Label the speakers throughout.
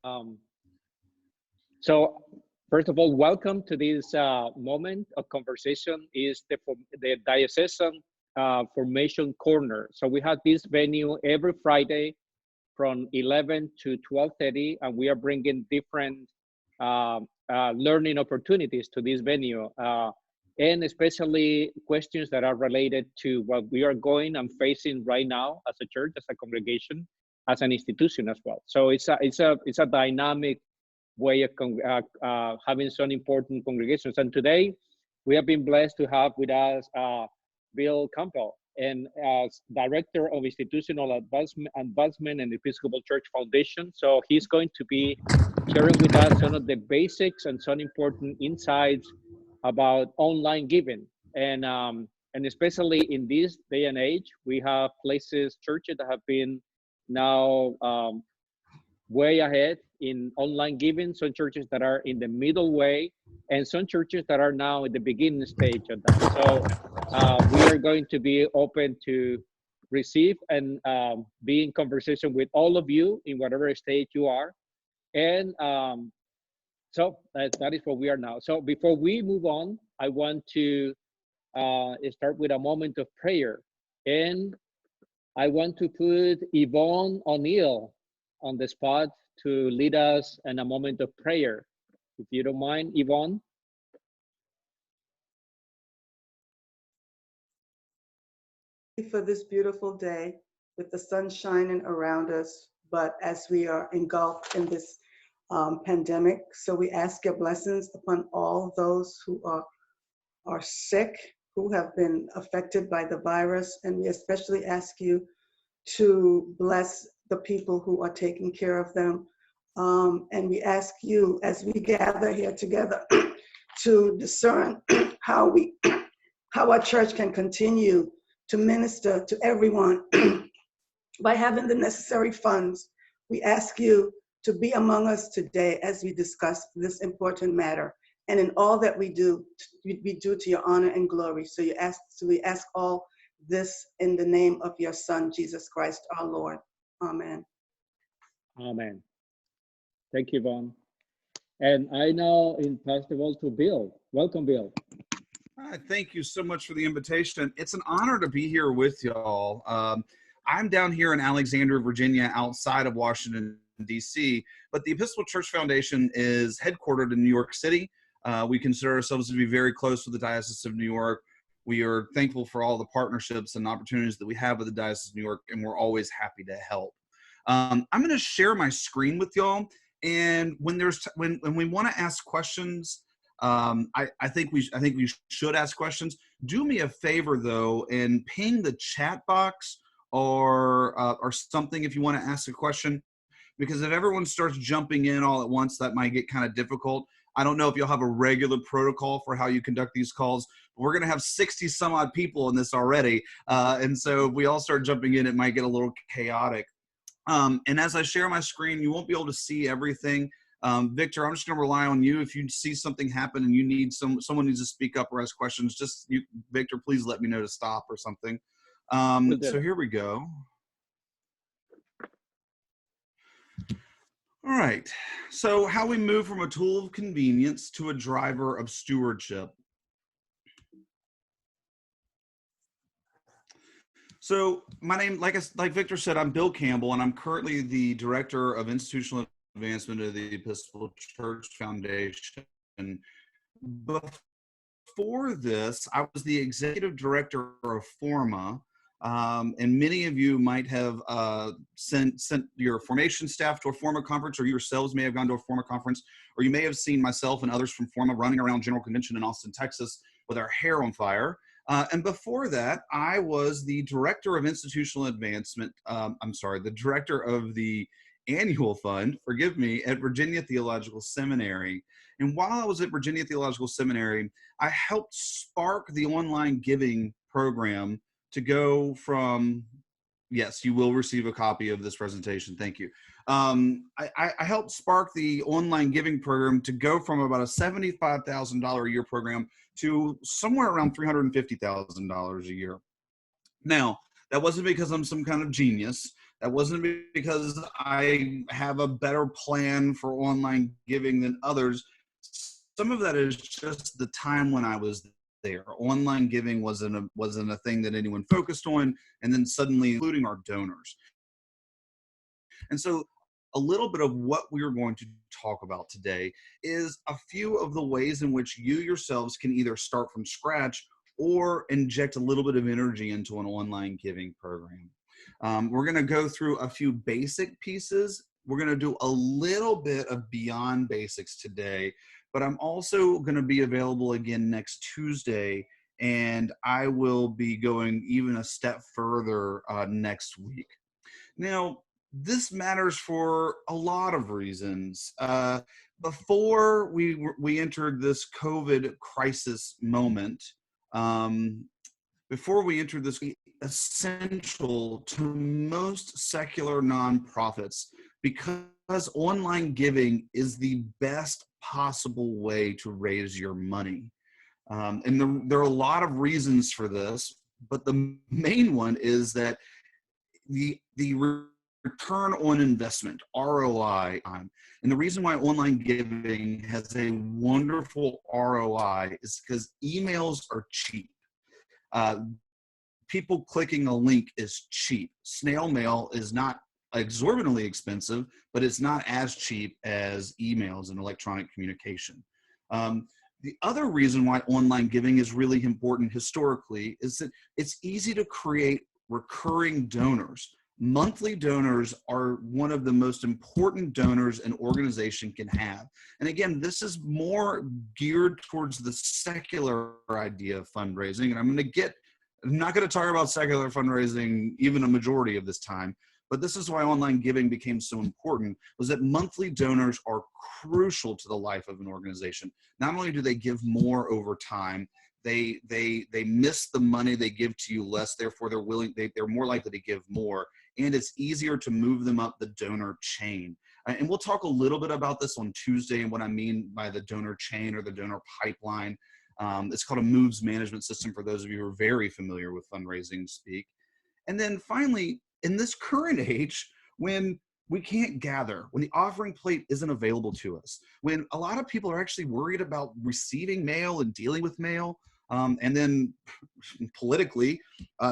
Speaker 1: Um, so, first of all, welcome to this moment of conversation. Is the Diocesan Formation Corner. So we have this venue every Friday from 11 to 12:30, and we are bringing different learning opportunities to this venue, and especially questions that are related to what we are going and facing right now as a church, as a congregation, as an institution as well. So it's a dynamic way of having some important congregations. And today, we have been blessed to have with us Bill Campbell, and as Director of Institutional Advancement and Episcopal Church Foundation. So he's going to be sharing with us some of the basics and some important insights about online giving. And especially in this day and age, we have places, churches that have been now way ahead in online giving, some churches that are in the middle way, and some churches that are now in the beginning stage of that. So we are going to be open to receive and be in conversation with all of you in whatever stage you are. And so that is what we are now. So before we move on, I want to start with a moment of prayer. And I want to put Yvonne O'Neill on the spot to lead us in a moment of prayer. If you don't mind, Yvonne.
Speaker 2: For this beautiful day with the sun shining around us, but as we are engulfed in this pandemic, so we ask your blessings upon all those who are sick, who have been affected by the virus, and we especially ask you to bless the people who are taking care of them. And we ask you, as we gather here together, to discern how our church can continue to minister to everyone by having the necessary funds. We ask you to be among us today as we discuss this important matter. And in all that we do to your honor and glory. So we ask all this in the name of your Son, Jesus Christ, our Lord. Amen.
Speaker 1: Amen. Thank you, Yvonne. And I now pass the ball to Bill. Welcome, Bill.
Speaker 3: Thank you so much for the invitation. It's an honor to be here with y'all. I'm down here in Alexandria, Virginia, outside of Washington, D.C., but the Episcopal Church Foundation is headquartered in New York City. We consider ourselves to be very close with the Diocese of New York. We are thankful for all the partnerships and opportunities that we have with the Diocese of New York, and we're always happy to help. I'm going to share my screen with y'all, and when we want to ask questions, I think we should ask questions. Do me a favor though, and ping the chat box or something if you want to ask a question, because if everyone starts jumping in all at once, that might get kind of difficult. I don't know if you'll have a regular protocol for how you conduct these calls, but we're going to have 60 some odd people in this already. And so if we all start jumping in, it might get a little chaotic. And as I share my screen, you won't be able to see everything. Victor, I'm just going to rely on you. If you see something happen and you need someone needs to speak up or ask questions, Victor, please let me know to stop or something. So here we go. All right. So how we move from a tool of convenience to a driver of stewardship. So my name, like Victor said, I'm Bill Campbell, and I'm currently the Director of Institutional Advancement of the Episcopal Church Foundation. Before this, I was the Executive Director of Forma, and many of you might have sent your formation staff to a Forma conference, or you yourselves may have gone to a Forma conference, or you may have seen myself and others from Forma running around General Convention in Austin, Texas with our hair on fire. And before that, I was the Director of Institutional Advancement, the Director of the Annual Fund, forgive me, at Virginia Theological Seminary. And while I was at Virginia Theological Seminary, I helped spark the online giving program to go from, yes, you will receive a copy of this presentation, thank you. I helped spark the online giving program to go from about a $75,000 a year program to somewhere around $350,000 a year. Now, that wasn't because I'm some kind of genius. That wasn't because I have a better plan for online giving than others. Some of that is just the time when I was there. Online giving wasn't a thing that anyone focused on, and then suddenly including our donors. And so a little bit of what we're going to talk about today is a few of the ways in which you yourselves can either start from scratch or inject a little bit of energy into an online giving program. We're going to go through a few basic pieces. We're going to do a little bit of beyond basics today, but I'm also going to be available again next Tuesday, and I will be going even a step further next week. Now, this matters for a lot of reasons. Before we entered this COVID crisis moment, essential to most secular nonprofits, because online giving is the best possible way to raise your money. And there are a lot of reasons for this, but the main one is that the return on investment, ROI, and the reason why online giving has a wonderful ROI is because emails are cheap. People clicking a link is cheap. Snail mail is not exorbitantly expensive, but it's not as cheap as emails and electronic communication. The other reason why online giving is really important historically is that it's easy to create recurring donors. Monthly donors are one of the most important donors an organization can have. And again, this is more geared towards the secular idea of fundraising. And I'm not going to talk about secular fundraising even a majority of this time, but this is why online giving became so important, was that monthly donors are crucial to the life of an organization. Not only do they give more over time, they miss the money they give to you less, therefore they're more likely to give more, and it's easier to move them up the donor chain. And we'll talk a little bit about this on Tuesday and what I mean by the donor chain or the donor pipeline. It's called a moves management system for those of you who are very familiar with fundraising speak. And then finally, in this current age, when we can't gather, when the offering plate isn't available to us, when a lot of people are actually worried about receiving mail and dealing with mail, and then politically,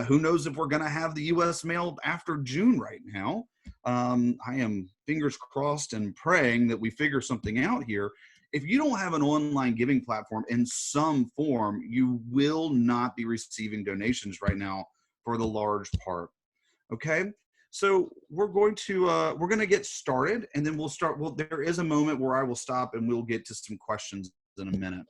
Speaker 3: who knows if we're going to have the U.S. mail after June right now. I am fingers crossed and praying that we figure something out here. If you don't have an online giving platform in some form, you will not be receiving donations right now for the large part. Okay, so we're going to get started, and then we'll start. Well, there is a moment where I will stop and we'll get to some questions in a minute.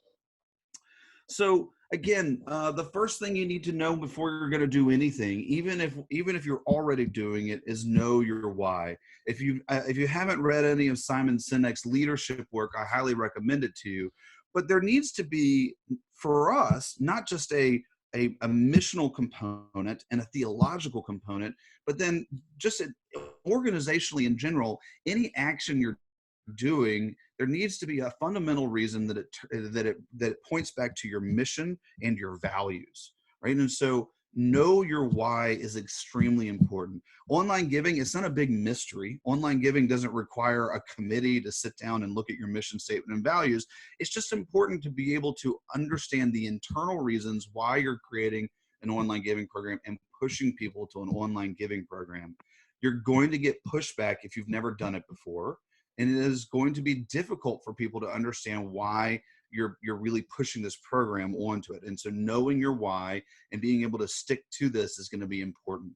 Speaker 3: So again, the first thing you need to know before you're going to do anything, even if you're already doing it, is know your why. If you haven't read any of Simon Sinek's leadership work, I highly recommend it to you. But there needs to be, for us, not just a missional component and a theological component, but then just organizationally in general, any action you're doing, there needs to be a fundamental reason that it points back to your mission and your values, right? And so know your why is extremely important. Online giving is not a big mystery. Online giving doesn't require a committee to sit down and look at your mission statement and values. It's just important to be able to understand the internal reasons why you're creating an online giving program and pushing people to an online giving program. You're going to get pushback if you've never done it before. And it is going to be difficult for people to understand why you're really pushing this program onto it. And so knowing your why and being able to stick to this is going to be important.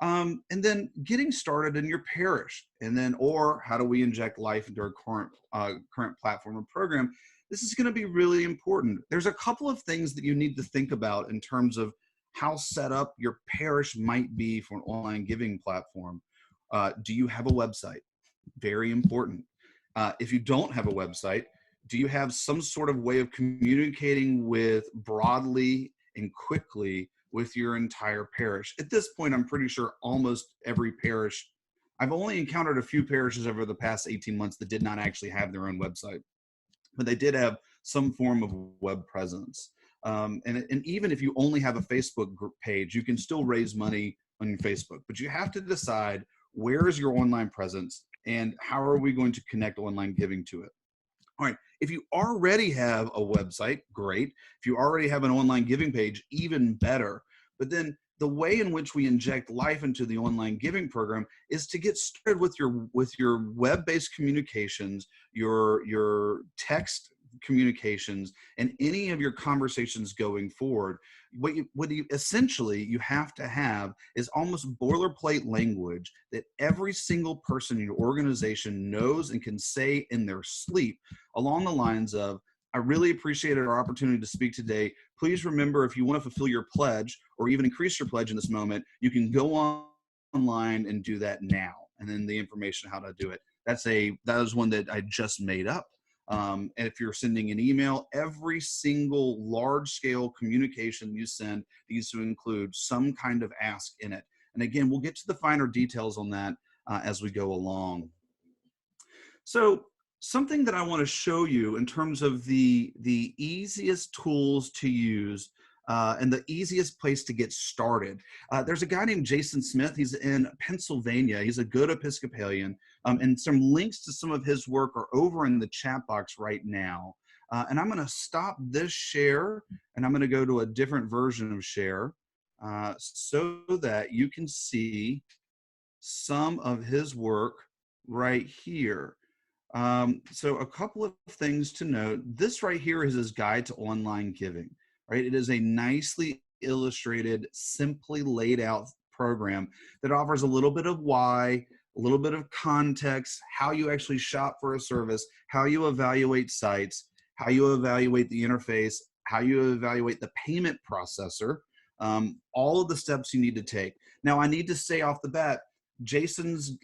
Speaker 3: And then getting started in your parish, and then, or how do we inject life into our current platform or program? This is going to be really important. There's a couple of things that you need to think about in terms of how set up your parish might be for an online giving platform. Do you have a website? Very important. If you don't have a website, do you have some sort of way of communicating with broadly and quickly with your entire parish? At this point, I'm pretty sure almost every parish, I've only encountered a few parishes over the past 18 months that did not actually have their own website, but they did have some form of web presence. And even if you only have a Facebook group page, you can still raise money on Facebook, but you have to decide where is your online presence and how are we going to connect online giving to it. All right, if you already have a website, great. If you already have an online giving page, even better. But then the way in which we inject life into the online giving program is to get started with your web-based communications, your text communications, and any of your conversations going forward. What you essentially you have to have is almost boilerplate language that every single person in your organization knows and can say in their sleep, along the lines of, I really appreciated our opportunity to speak today. Please remember, if you want to fulfill your pledge or even increase your pledge in this moment, you can go online and do that now. And then the information how to do it. That is one that I just made up. And if you're sending an email, every single large-scale communication you send needs to include some kind of ask in it. And again, we'll get to the finer details on that as we go along. So something that I want to show you in terms of the easiest tools to use and the easiest place to get started. There's a guy named Jason Smith. He's in Pennsylvania. He's a good Episcopalian. And some links to some of his work are over in the chat box right now. And I'm going to stop this share, and I'm going to go to a different version of share so that you can see some of his work right here. So a couple of things to note. This right here is his guide to online giving, right? It is a nicely illustrated, simply laid out program that offers a little bit of why, a little bit of context, how you actually shop for a service, how you evaluate sites, how you evaluate the interface, how you evaluate the payment processor, all of the steps you need to take. Now, I need to say off the bat, Jason's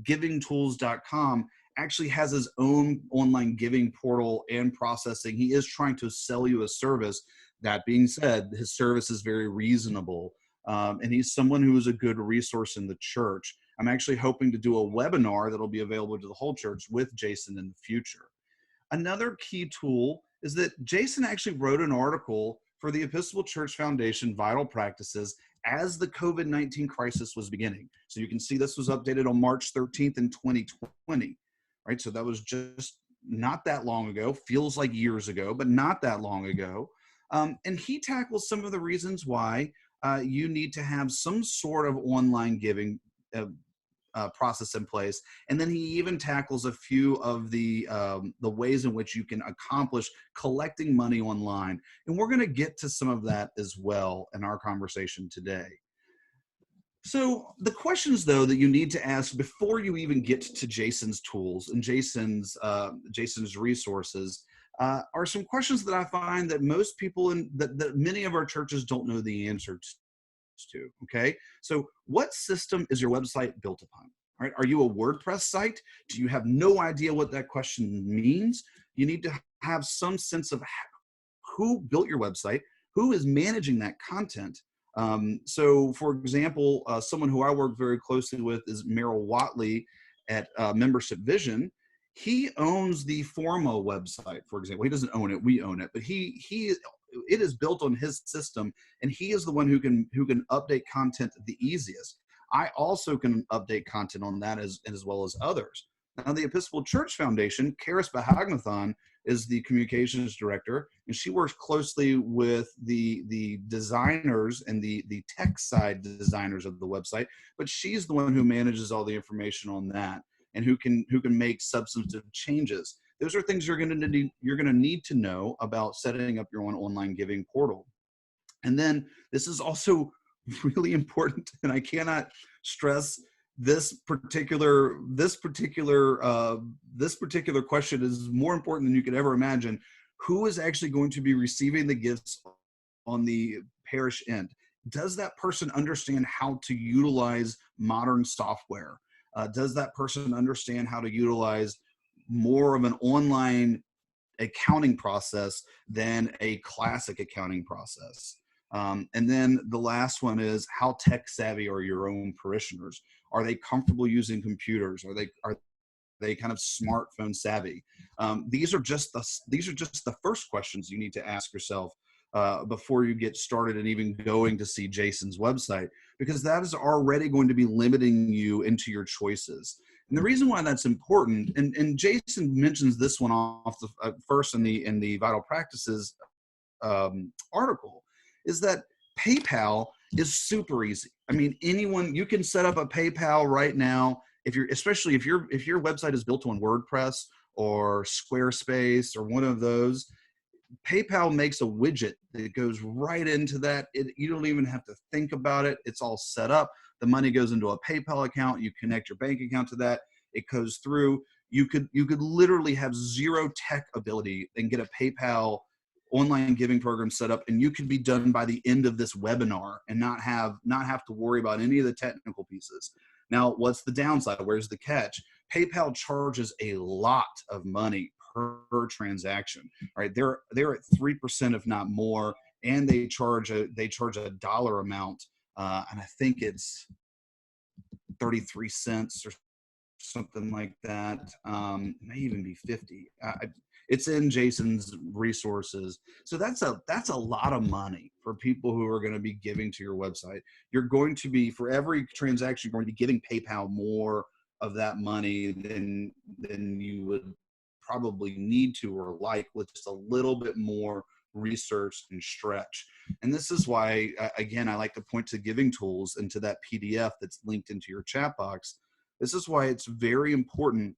Speaker 3: givingtools.com actually has his own online giving portal and processing. He is trying to sell you a service. That being said, his service is very reasonable. And he's someone who is a good resource in the church. I'm actually hoping to do a webinar that'll be available to the whole church with Jason in the future. Another key tool is that Jason actually wrote an article for the Episcopal Church Foundation Vital Practices as the COVID-19 crisis was beginning. So you can see this was updated on March 13th in 2020, right? So that was just not that long ago, feels like years ago, but not that long ago. And he tackles some of the reasons why you need to have some sort of online giving process in place. And then he even tackles a few of the ways in which you can accomplish collecting money online. And we're going to get to some of that as well in our conversation today. So the questions, though, that you need to ask before you even get to Jason's tools and Jason's resources are some questions that I find that most people that many of our churches don't know the answer to. Okay, so what system is your website built upon? All right, are you a WordPress site? Do you have no idea what that question means? You need to have some sense of who built your website, who is managing that content. So, for example, someone who I work very closely with is Merrill Watley at Membership Vision. He owns the Formo website, for example. He doesn't own it; we own it, but it is built on his system, and he is the one who can update content the easiest. I also can update content on that as well as others. Now, the Episcopal Church Foundation, Karis Bahagnathan is the communications director, and she works closely with the designers and the tech side designers of the website, but she's the one who manages all the information on that and who can make substantive changes. Those are things you're going to need to know about setting up your own online giving portal. And then this is also really important, and I cannot stress this particular question is more important than you could ever imagine. Who is actually going to be receiving the gifts on the parish end? Does that person understand how to utilize modern software? Does that person understand how to utilize more of an online accounting process than a classic accounting process? And then the last one is, how tech savvy are your own parishioners? Are they comfortable using computers? Are they kind of smartphone savvy? These are just the first questions you need to ask yourself before you get started and even going to see Jason's website, because that is already going to be limiting you into your choices. And the reason why that's important, and Jason mentions this one off the first in the Vital Practices article, is that PayPal is super easy. I mean, you can set up a PayPal right now. Especially if your website is built on WordPress or Squarespace or one of those, PayPal makes a widget that goes right into that. You don't even have to think about it. It's all set up. The money goes into a PayPal account. You connect your bank account to that. It goes through. You could literally have zero tech ability and get a PayPal online giving program set up, and you could be done by the end of this webinar and not have to worry about any of the technical pieces. Now, what's the downside? Where's the catch? PayPal charges a lot of money per transaction. Right? They're at 3%, if not more, and they charge a dollar amount, and I think it's 33 cents or something like that. It may even be 50. It's in Jason's resources. So that's a lot of money for people who are going to be giving to your website. You're going to be, for every transaction, you're going to be giving PayPal more of that money than you would probably need to or like, with just a little bit more research and stretch. And this is why, again, I like to point to Giving Tools and to that PDF that's linked into your chat box. This is why it's very important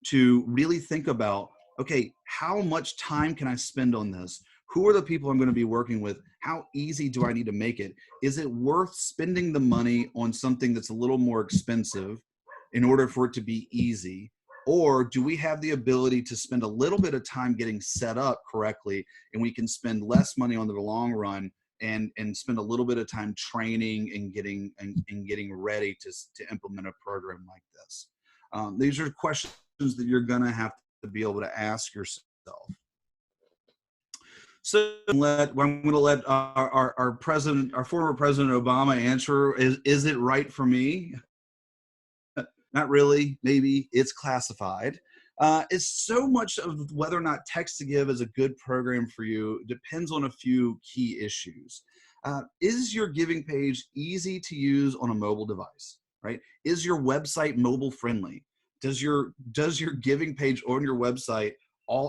Speaker 3: to really think about, okay, how much time can I spend on this? Who are the people I'm going to be working with? How easy do I need to make it? Is it worth spending the money on something that's a little more expensive in order for it to be easy? Or do we have the ability to spend a little bit of time getting set up correctly, and we can spend less money on the long run and spend a little bit of time training and getting ready to implement a program like this? These are questions that you're going to have to be able to ask yourself. So I'm going to let our former President Obama answer. Is it right for me? Not really. Maybe. It's classified. It's so much of whether or not Text to Give is a good program for you depends on a few key issues. Is your giving page easy to use on a mobile device? Right? Is your website mobile friendly? Does your giving page on your website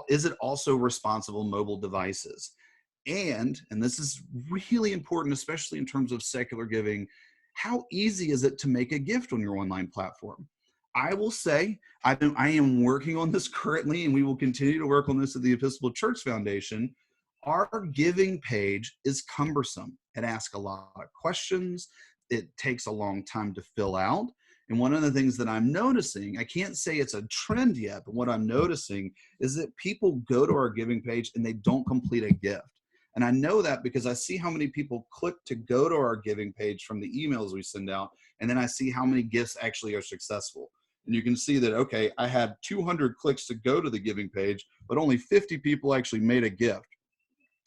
Speaker 3: is it also responsible mobile devices? And this is really important, especially in terms of secular giving, how easy is it to make a gift on your online platform? I will say I am working on this currently, and we will continue to work on this at the Episcopal Church Foundation. Our giving page is cumbersome. It asks a lot of questions. It takes a long time to fill out. And one of the things that I'm noticing, I can't say it's a trend yet, but what I'm noticing is that people go to our giving page and they don't complete a gift. And I know that because I see how many people click to go to our giving page from the emails we send out, and then I see how many gifts actually are successful. And you can see that, okay, I had 200 clicks to go to the giving page, but only 50 people actually made a gift.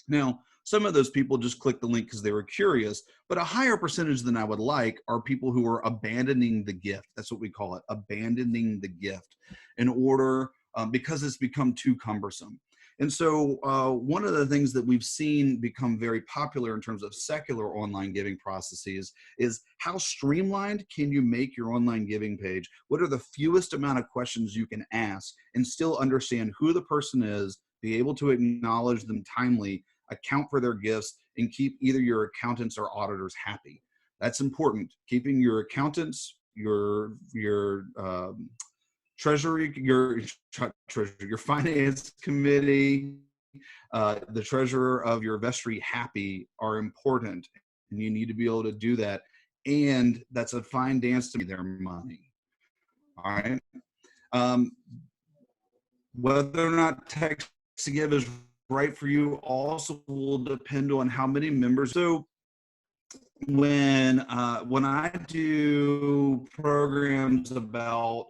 Speaker 3: Now, some of those people just clicked the link because they were curious, but a higher percentage than I would like are people who are abandoning the gift. That's what we call it, abandoning the gift, in order, because it's become too cumbersome. And so one of the things that we've seen become very popular in terms of secular online giving processes is how streamlined can you make your online giving page? What are the fewest amount of questions you can ask and still understand who the person is, be able to acknowledge them timely, account for their gifts, and keep either your accountants or auditors happy. That's important. Keeping your accountants, your treasury, your finance committee, the treasurer of your vestry happy are important, and you need to be able to do that. And that's a fine dance to make their money. All right. Whether or not Text to Give is right for you also will depend on how many members. So when I do programs about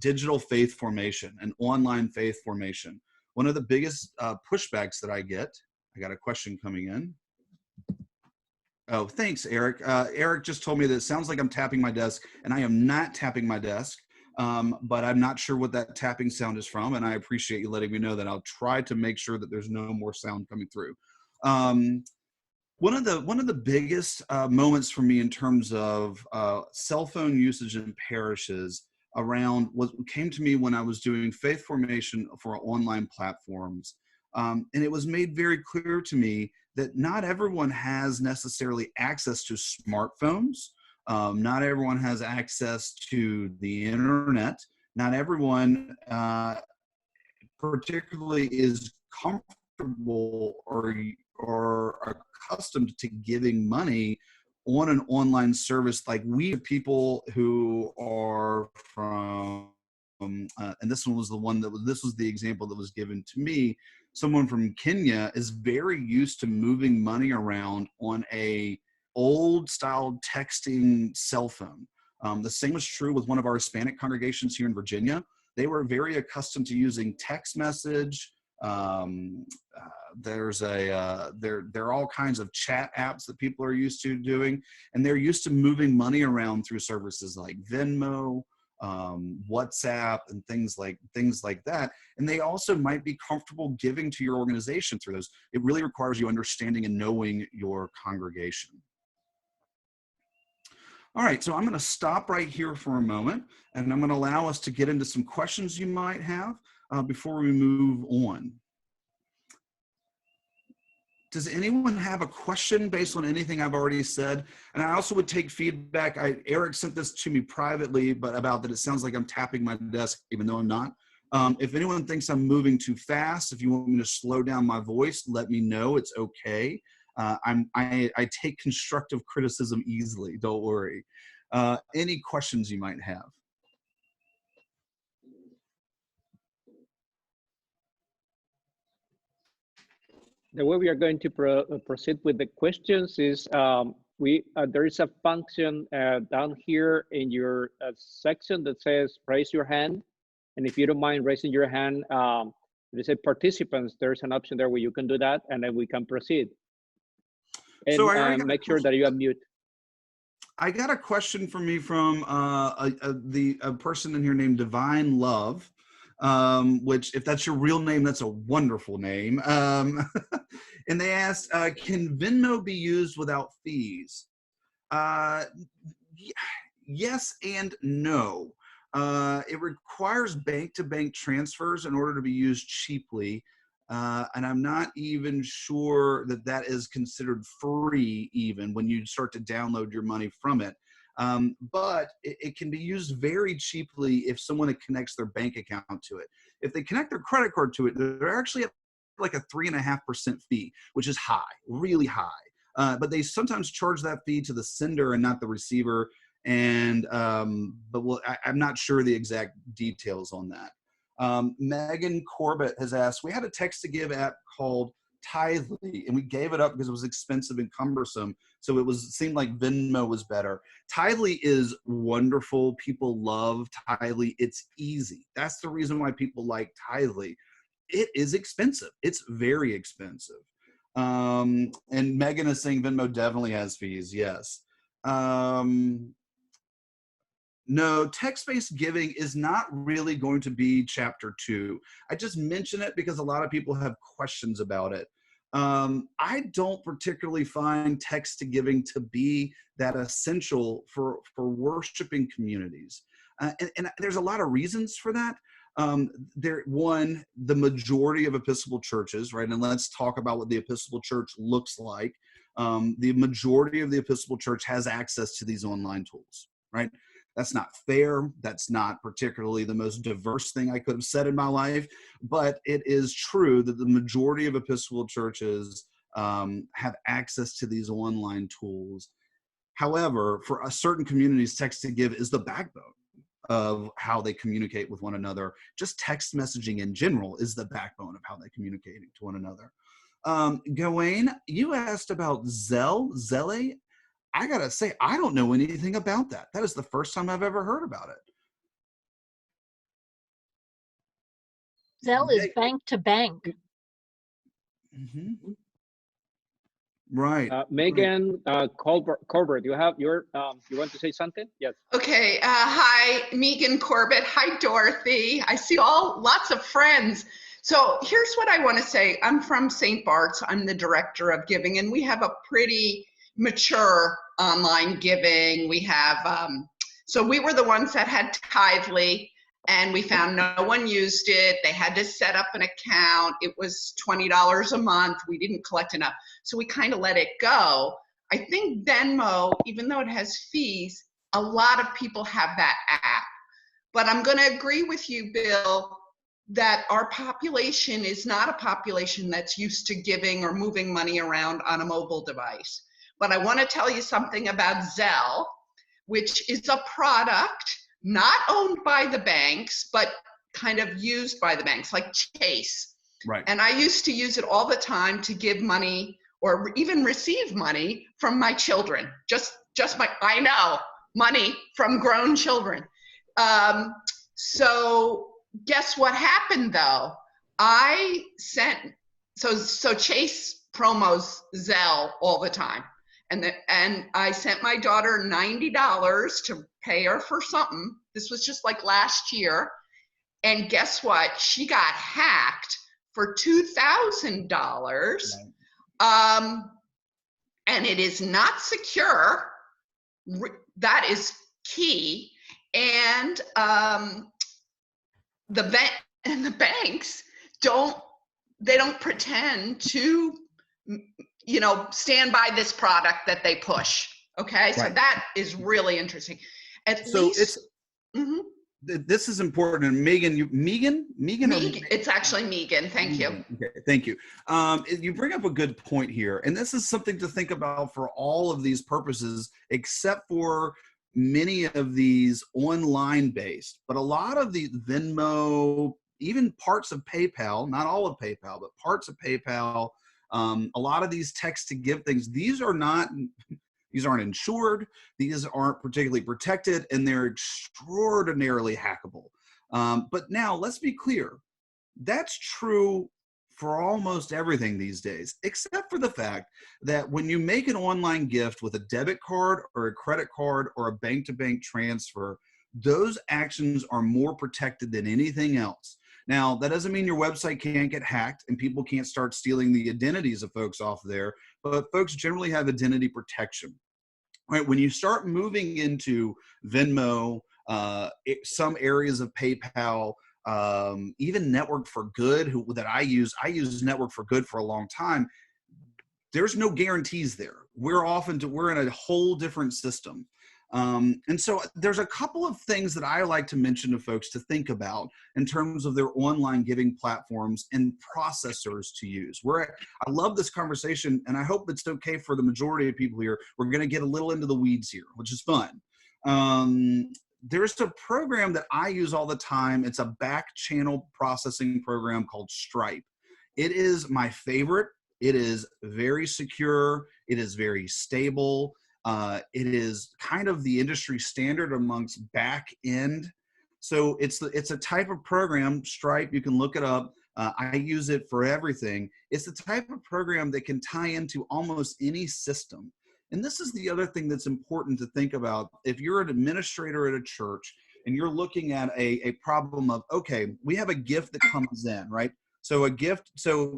Speaker 3: digital faith formation and online faith formation, one of the biggest pushbacks that I get, I got a question coming in. Oh, thanks, Eric. Eric just told me that it sounds like I'm tapping my desk, and I am not tapping my desk, but I'm not sure what that tapping sound is from, and I appreciate you letting me know that. I'll try to make sure that there's no more sound coming through. One of the biggest moments for me in terms of cell phone usage in parishes around what came to me when I was doing faith formation for online platforms. And it was made very clear to me that not everyone has necessarily access to smartphones. Not everyone has access to the internet. Not everyone particularly is comfortable or accustomed to giving money on an online service like we have. People who are from and this one was this was the example that was given to me. Someone from Kenya is very used to moving money around on a old style texting cell phone. The same was true with one of our Hispanic congregations here in Virginia. They were very accustomed to using text message. There are all kinds of chat apps that people are used to doing, and they're used to moving money around through services like Venmo, WhatsApp, and things like that. And they also might be comfortable giving to your organization through those. It really requires you understanding and knowing your congregation. All right, so I'm going to stop right here for a moment, and I'm going to allow us to get into some questions you might have before we move on. Does anyone have a question based on anything I've already said? And I also would take feedback. Eric sent this to me privately, but about that it sounds like I'm tapping my desk, even though I'm not. If anyone thinks I'm moving too fast, if you want me to slow down my voice, let me know. It's okay. I take constructive criticism easily. Don't worry. Any questions you might have?
Speaker 1: The way we are going to proceed with the questions is there is a function down here in your section that says raise your hand. And if you don't mind raising your hand, they say participants, there's an option there where you can do that, and then we can proceed. And so make sure that you unmute.
Speaker 3: I got a question from a person in here named Divine Love, which, if that's your real name, that's a wonderful name. And they asked, can Venmo be used without fees? Yes and no. It requires bank-to-bank transfers in order to be used cheaply. And I'm not even sure that that is considered free even when you start to download your money from it. But it can be used very cheaply if someone connects their bank account to it. If they connect their credit card to it, they're actually at like a 3.5% fee, which is high, really high. But they sometimes charge that fee to the sender and not the receiver. And I'm not sure the exact details on that. Megan Corbett has asked, we had a text to give app called Tithely, and we gave it up because it was expensive and cumbersome. So it seemed like Venmo was better. Tithely is wonderful. People love Tithely. It's easy. That's the reason why people like Tithely. It is expensive. It's very expensive. And Megan is saying Venmo definitely has fees. Yes. No, text-based giving is not really going to be chapter 2. I just mention it because a lot of people have questions about it. I don't particularly find text-to-giving to be that essential for worshiping communities. And there's a lot of reasons for that. One, the majority of Episcopal churches, right? And let's talk about what the Episcopal Church looks like. The majority of the Episcopal Church has access to these online tools, right? That's not fair. That's not particularly the most diverse thing I could have said in my life, but it is true that the majority of Episcopal churches have access to these online tools. However, for certain communities, text to give is the backbone of how they communicate with one another. Just text messaging in general is the backbone of how they communicate to one another. Gawain, you asked about Zelle. I gotta say, I don't know anything about that. That is the first time I've ever heard about it.
Speaker 4: Zelle is bank to bank.
Speaker 3: Mm-hmm. Right.
Speaker 1: Megan Corbett, you want to say something? Yes.
Speaker 5: Okay. Hi, Megan Corbett. Hi, Dorothy. I see lots of friends. So here's what I want to say. I'm from St. Bart's. I'm the director of giving, and we have a pretty mature online giving. We have, so we were the ones that had Tithely, and we found no one used it. They had to set up an account. It was $20 a month. We didn't collect enough. So we kind of let it go. I think Venmo, even though it has fees, a lot of people have that app. But I'm going to agree with you, Bill, that our population is not a population that's used to giving or moving money around on a mobile device. But I want to tell you something about Zelle, which is a product not owned by the banks, but kind of used by the banks, like Chase.
Speaker 3: Right.
Speaker 5: And I used to use it all the time to give money or even receive money from my children. Just I know, money from grown children. So guess what happened though? I sent, so Chase promos Zelle all the time. And I sent my daughter $90 to pay her for something. This was just like last year. And guess what? She got hacked for $2,000. And it is not secure. That is key. And the banks don't pretend to, stand by this product that they push. Okay, so that is really interesting.
Speaker 3: This is important. And Megan,
Speaker 5: it's actually Megan. Thank you.
Speaker 3: Okay, thank you. You bring up a good point here, and this is something to think about for all of these purposes, except for many of these online based, but a lot of the Venmo, even parts of PayPal, not all of PayPal, but parts of PayPal, a lot of these text to give things, these aren't insured, these aren't particularly protected, and they're extraordinarily hackable. But now let's be clear, that's true for almost everything these days, except for the fact that when you make an online gift with a debit card or a credit card or a bank-to-bank transfer, those actions are more protected than anything else. Now, that doesn't mean your website can't get hacked and people can't start stealing the identities of folks off there, but folks generally have identity protection. Right? When you start moving into Venmo, some areas of PayPal, even Network for Good, that I use Network for Good for a long time. There's no guarantees there. We're in a whole different system. And so there's a couple of things that I like to mention to folks to think about in terms of their online giving platforms and processors to use. I love this conversation, and I hope it's okay for the majority of people here. We're going to get a little into the weeds here, which is fun. There's a program that I use all the time. It's a back channel processing program called Stripe. It is my favorite. It is very secure. It is very stable. It is kind of the industry standard amongst back end. So it's a type of program, Stripe, you can look it up. I use it for everything. It's the type of program that can tie into almost any system. And this is the other thing that's important to think about. If you're an administrator at a church and you're looking at a problem of, okay, we have a gift that comes in, right? So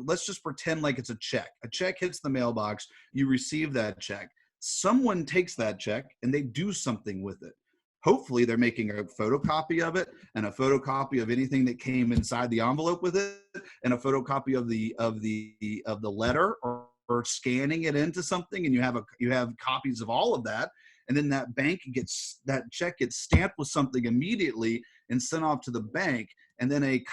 Speaker 3: let's just pretend like it's a check. A check hits the mailbox, you receive that check. Someone takes that check and they do something with it. Hopefully they're making a photocopy of it and a photocopy of anything that came inside the envelope with it and a photocopy of the letter, or scanning it into something, and you have copies of all of that, and then that check gets stamped with something immediately and sent off to the bank, and then a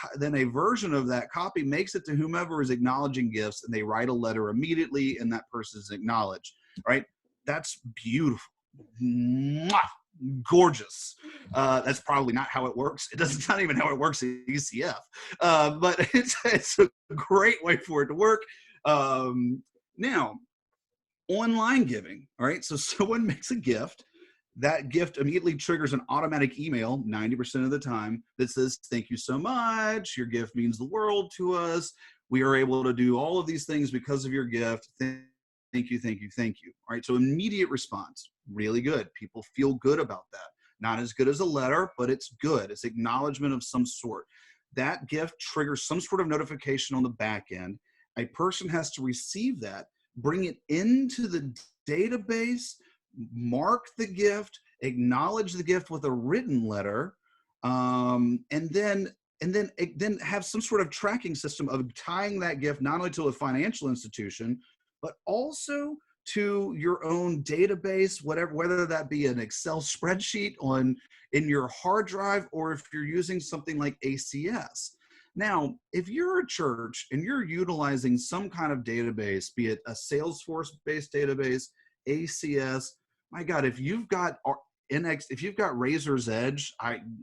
Speaker 3: version of that copy makes it to whomever is acknowledging gifts, and they write a letter immediately, and that person is acknowledged. Right? That's beautiful. Mwah! Gorgeous. That's probably not how it works. It's not even how it works at ECF, but it's a great way for it to work. Now, online giving, all right? So someone makes a gift. That gift immediately triggers an automatic email 90% of the time that says, thank you so much. Your gift means the world to us. We are able to do all of these things because of your gift. Thank you, thank you, thank you. All right, so immediate response, really good. People feel good about that. Not as good as a letter, but it's good. It's acknowledgement of some sort. that gift triggers some sort of notification on the back end. A person has to receive that, bring it into the database, mark the gift, acknowledge the gift with a written letter, and then have some sort of tracking system of tying that gift not only to a financial institution, but also to your own database, whether that be an Excel spreadsheet in your hard drive, or if you're using something like ACS. Now, if you're a church and you're utilizing some kind of database, be it a Salesforce-based database, ACS, my God, if you've got if you've got Razor's Edge,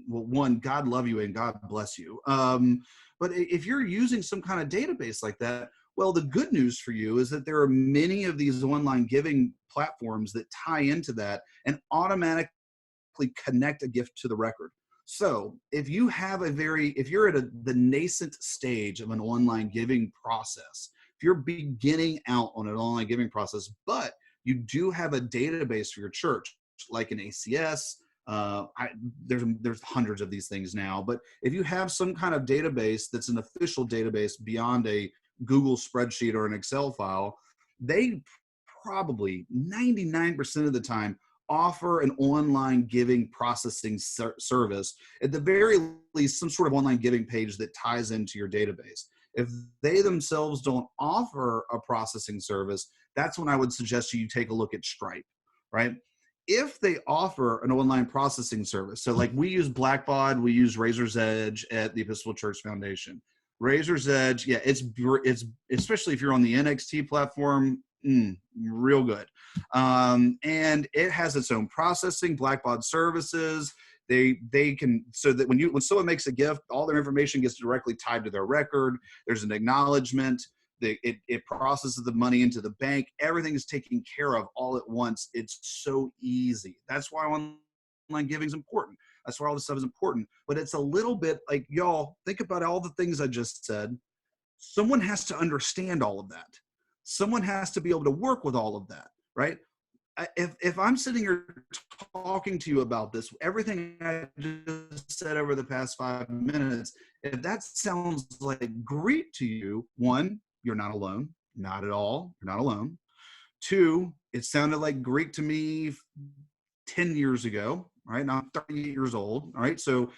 Speaker 3: well, one, God love you and God bless you. But if you're using some kind of database like that, well, the good news for you is that there are many of these online giving platforms that tie into that and automatically connect a gift to the record. So if you have if you're at the nascent stage of an online giving process, if you're beginning out on an online giving process, but you do have a database for your church, like an ACS, there's hundreds of these things now, but if you have some kind of database that's an official database beyond a Google spreadsheet or an Excel file, they probably 99% of the time offer an online giving processing service, at the very least some sort of online giving page that ties into your database. If they themselves don't offer a processing service, that's when I would suggest you take a look at Stripe, right? If they offer an online processing service, so like we use Blackbaud, we use Razor's Edge at the Episcopal Church Foundation. Razor's Edge, yeah, it's especially if you're on the NXT platform, real good. And it has its own processing, Blackbaud services. They can, so that when someone makes a gift, all their information gets directly tied to their record. There's an acknowledgement. It processes the money into the bank. Everything is taken care of all at once. It's so easy. That's why online giving is important. That's why all this stuff is important. But it's a little bit like, y'all, think about all the things I just said. Someone has to understand all of that. Someone has to be able to work with all of that, right? If I'm sitting here talking to you about this, everything I just said over the past 5 minutes, if that sounds like Greek to you, one, you're not alone. Not at all. You're not alone. Two, it sounded like Greek to me 10 years ago, right? Now I'm 38 years old, all right? So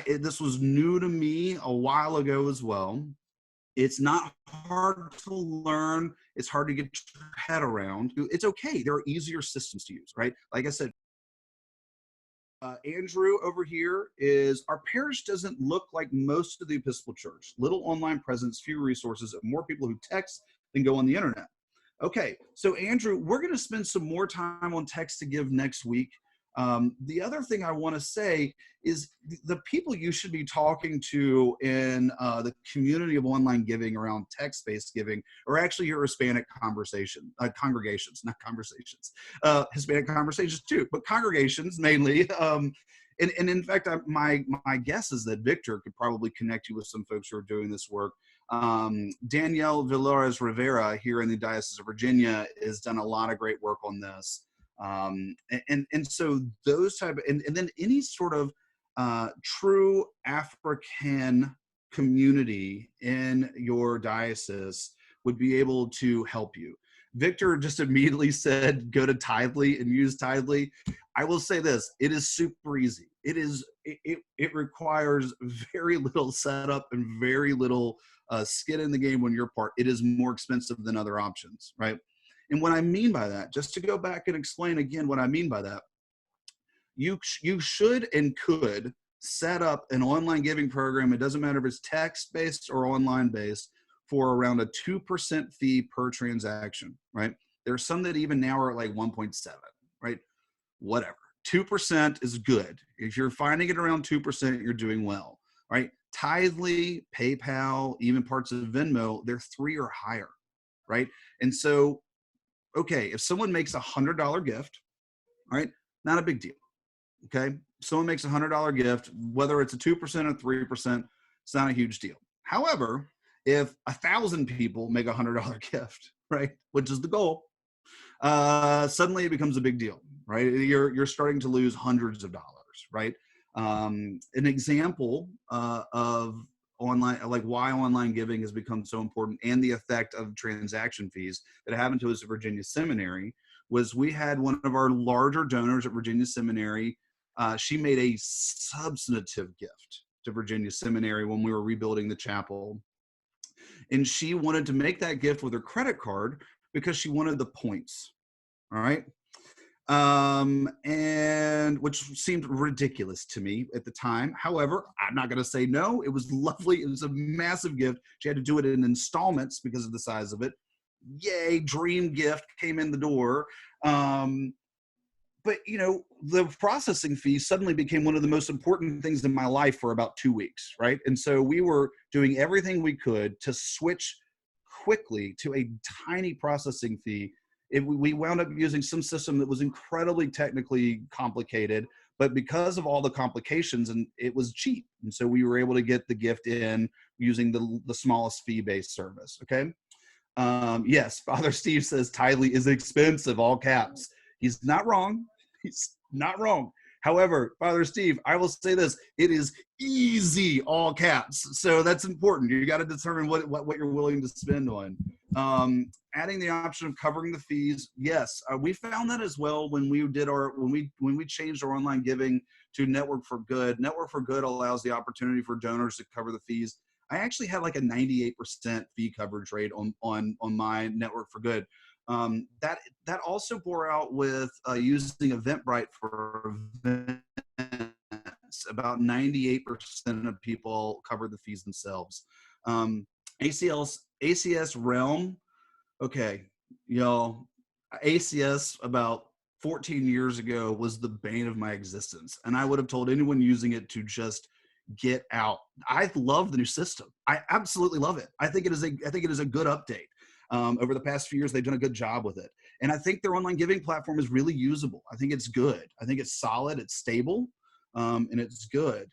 Speaker 3: this was new to me a while ago as well. It's not hard to learn. It's hard to get your head around. It's okay. There are easier systems to use, right? Like I said, Andrew over here is, our parish doesn't look like most of the Episcopal Church. Little online presence, few resources, and more people who text than go on the internet. Okay, so Andrew, we're going to spend some more time on Text to Give next week. The other thing I want to say is the people you should be talking to in the community of online giving around text-based giving are actually your Hispanic congregations, not conversations. Hispanic conversations too, but congregations mainly. And in fact, my guess is that Victor could probably connect you with some folks who are doing this work. Danielle Villores Rivera here in the Diocese of Virginia has done a lot of great work on this. And so those type of, and then any sort of true African community in your diocese would be able to help you. Victor just immediately said, go to Tithely and use Tithely. I will say this, it is super easy. It requires very little setup and very little skin in the game on your part. It is more expensive than other options, right? And what I mean by that, just to go back and explain again what I mean by that, you should and could set up an online giving program. It doesn't matter if it's text-based or online-based, for around a 2% fee per transaction, right? There's some that even now are at like 1.7, right? Whatever. 2% is good. If you're finding it around 2%, you're doing well, right? Tithely, PayPal, even parts of Venmo, they're 3 or higher, right? And so, okay, if someone makes a $100 gift, right, not a big deal, okay? Someone makes a $100 gift, whether it's a 2% or 3%, it's not a huge deal. However, if 1,000 people make a $100 gift, right, which is the goal, suddenly it becomes a big deal, right? You're starting to lose hundreds of dollars, right? An example of online, like why online giving has become so important, and the effect of transaction fees that happened to us at Virginia Seminary, was we had one of our larger donors at Virginia Seminary. She made a substantive gift to Virginia Seminary when we were rebuilding the chapel. And she wanted to make that gift with her credit card because she wanted the points. All right. And which seemed ridiculous to me at the time. However, I'm not going to say no. It was lovely. It was a massive gift. She had to do it in installments because of the size of it. Yay, dream gift came in the door. But, you know, the processing fee suddenly became one of the most important things in my life for about 2 weeks, right? And so we were doing everything we could to switch quickly to a tiny processing fee. We wound up using some system that was incredibly technically complicated, but because of all the complications, and it was cheap. And so we were able to get the gift in using the smallest fee-based service, okay? Yes, Father Steve says Tiley is expensive, all caps. He's not wrong. He's not wrong. However, Father Steve, I will say this: it is easy, all caps. So that's important. You got to determine what you're willing to spend on. Adding the option of covering the fees, yes, we found that as well when we did when we changed our online giving to Network for Good. Network for Good allows the opportunity for donors to cover the fees. I actually had like a 98% fee coverage rate on my Network for Good. That also bore out with using Eventbrite for events. About 98% of people covered the fees themselves. ACS Realm, okay, y'all, ACS about 14 years ago was the bane of my existence, and I would have told anyone using it to just get out. I love the new system. I absolutely love it. I think it is a good update. Over the past few years, they've done a good job with it. And I think their online giving platform is really usable. I think it's good. I think it's solid, it's stable, and it's good.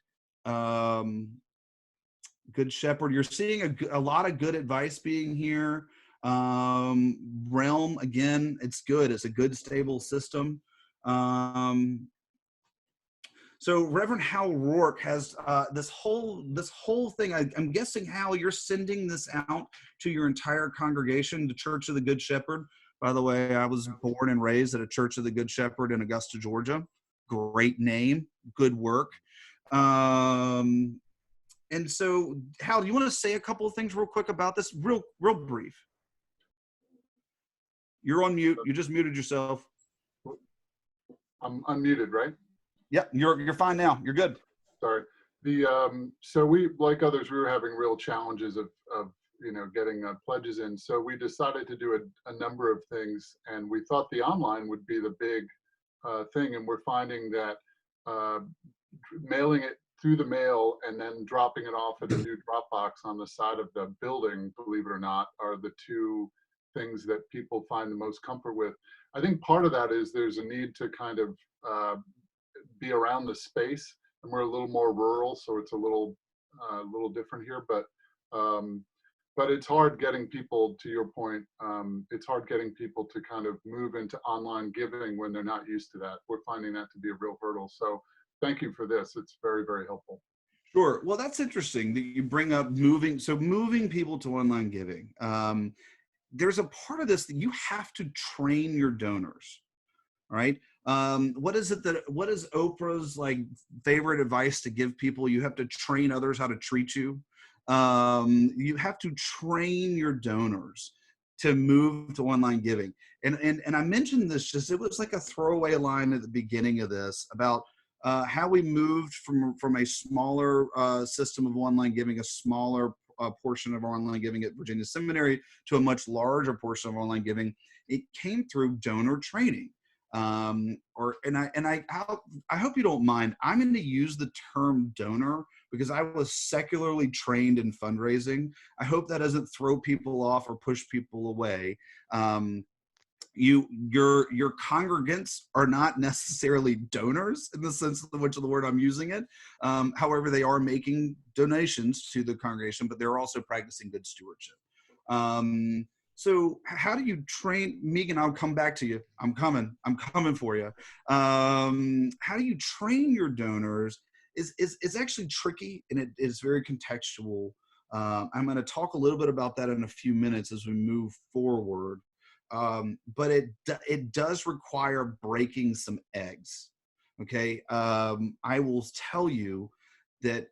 Speaker 3: Good Shepherd, you're seeing a lot of good advice being here. Realm, again, it's good. It's a good, stable system. So Reverend Hal Rourke has this whole thing. I'm guessing, Hal, you're sending this out to your entire congregation, the Church of the Good Shepherd. By the way, I was born and raised at a Church of the Good Shepherd in Augusta, Georgia. Great name, good work. And so, Hal, do you want to say a couple of things real quick about this? Real brief. You're on mute. You just muted yourself.
Speaker 6: I'm unmuted, right?
Speaker 3: Yeah, you're fine now. You're good.
Speaker 6: Sorry. So we, like others, we were having real challenges of getting pledges in. So we decided to do a number of things, and we thought the online would be the big thing. And we're finding that mailing it through the mail and then dropping it off at a new drop box on the side of the building, believe it or not, are the two things that people find the most comfort with. I think part of that is there's a need to kind of be around the space, and we're a little more rural, so it's a little different here. But it's hard getting people, to your point, it's hard getting people to kind of move into online giving when they're not used to that. We're finding that to be a real hurdle. So thank you for this. It's very, very helpful.
Speaker 3: Sure. Well, that's interesting that you bring up moving people to online giving. There's a part of this that you have to train your donors, right? What is Oprah's like favorite advice to give people? You have to train others how to treat you. You have to train your donors to move to online giving. And I mentioned this it was like a throwaway line at the beginning of this about how we moved from a smaller system of online giving, a smaller portion of our online giving at Virginia Seminary, to a much larger portion of online giving. It came through donor training. I hope you don't mind. I'm going to use the term donor because I was secularly trained in fundraising. I hope that doesn't throw people off or push people away. Your congregants are not necessarily donors in the sense in which of the word I'm using it. However, they are making donations to the congregation, but they're also practicing good stewardship. So how do you train, Megan? I'll come back to you. I'm coming for you. How do you train your donors is actually tricky, and it is very contextual. I'm going to talk a little bit about that in a few minutes as we move forward. But it does require breaking some eggs. Okay. I will tell you that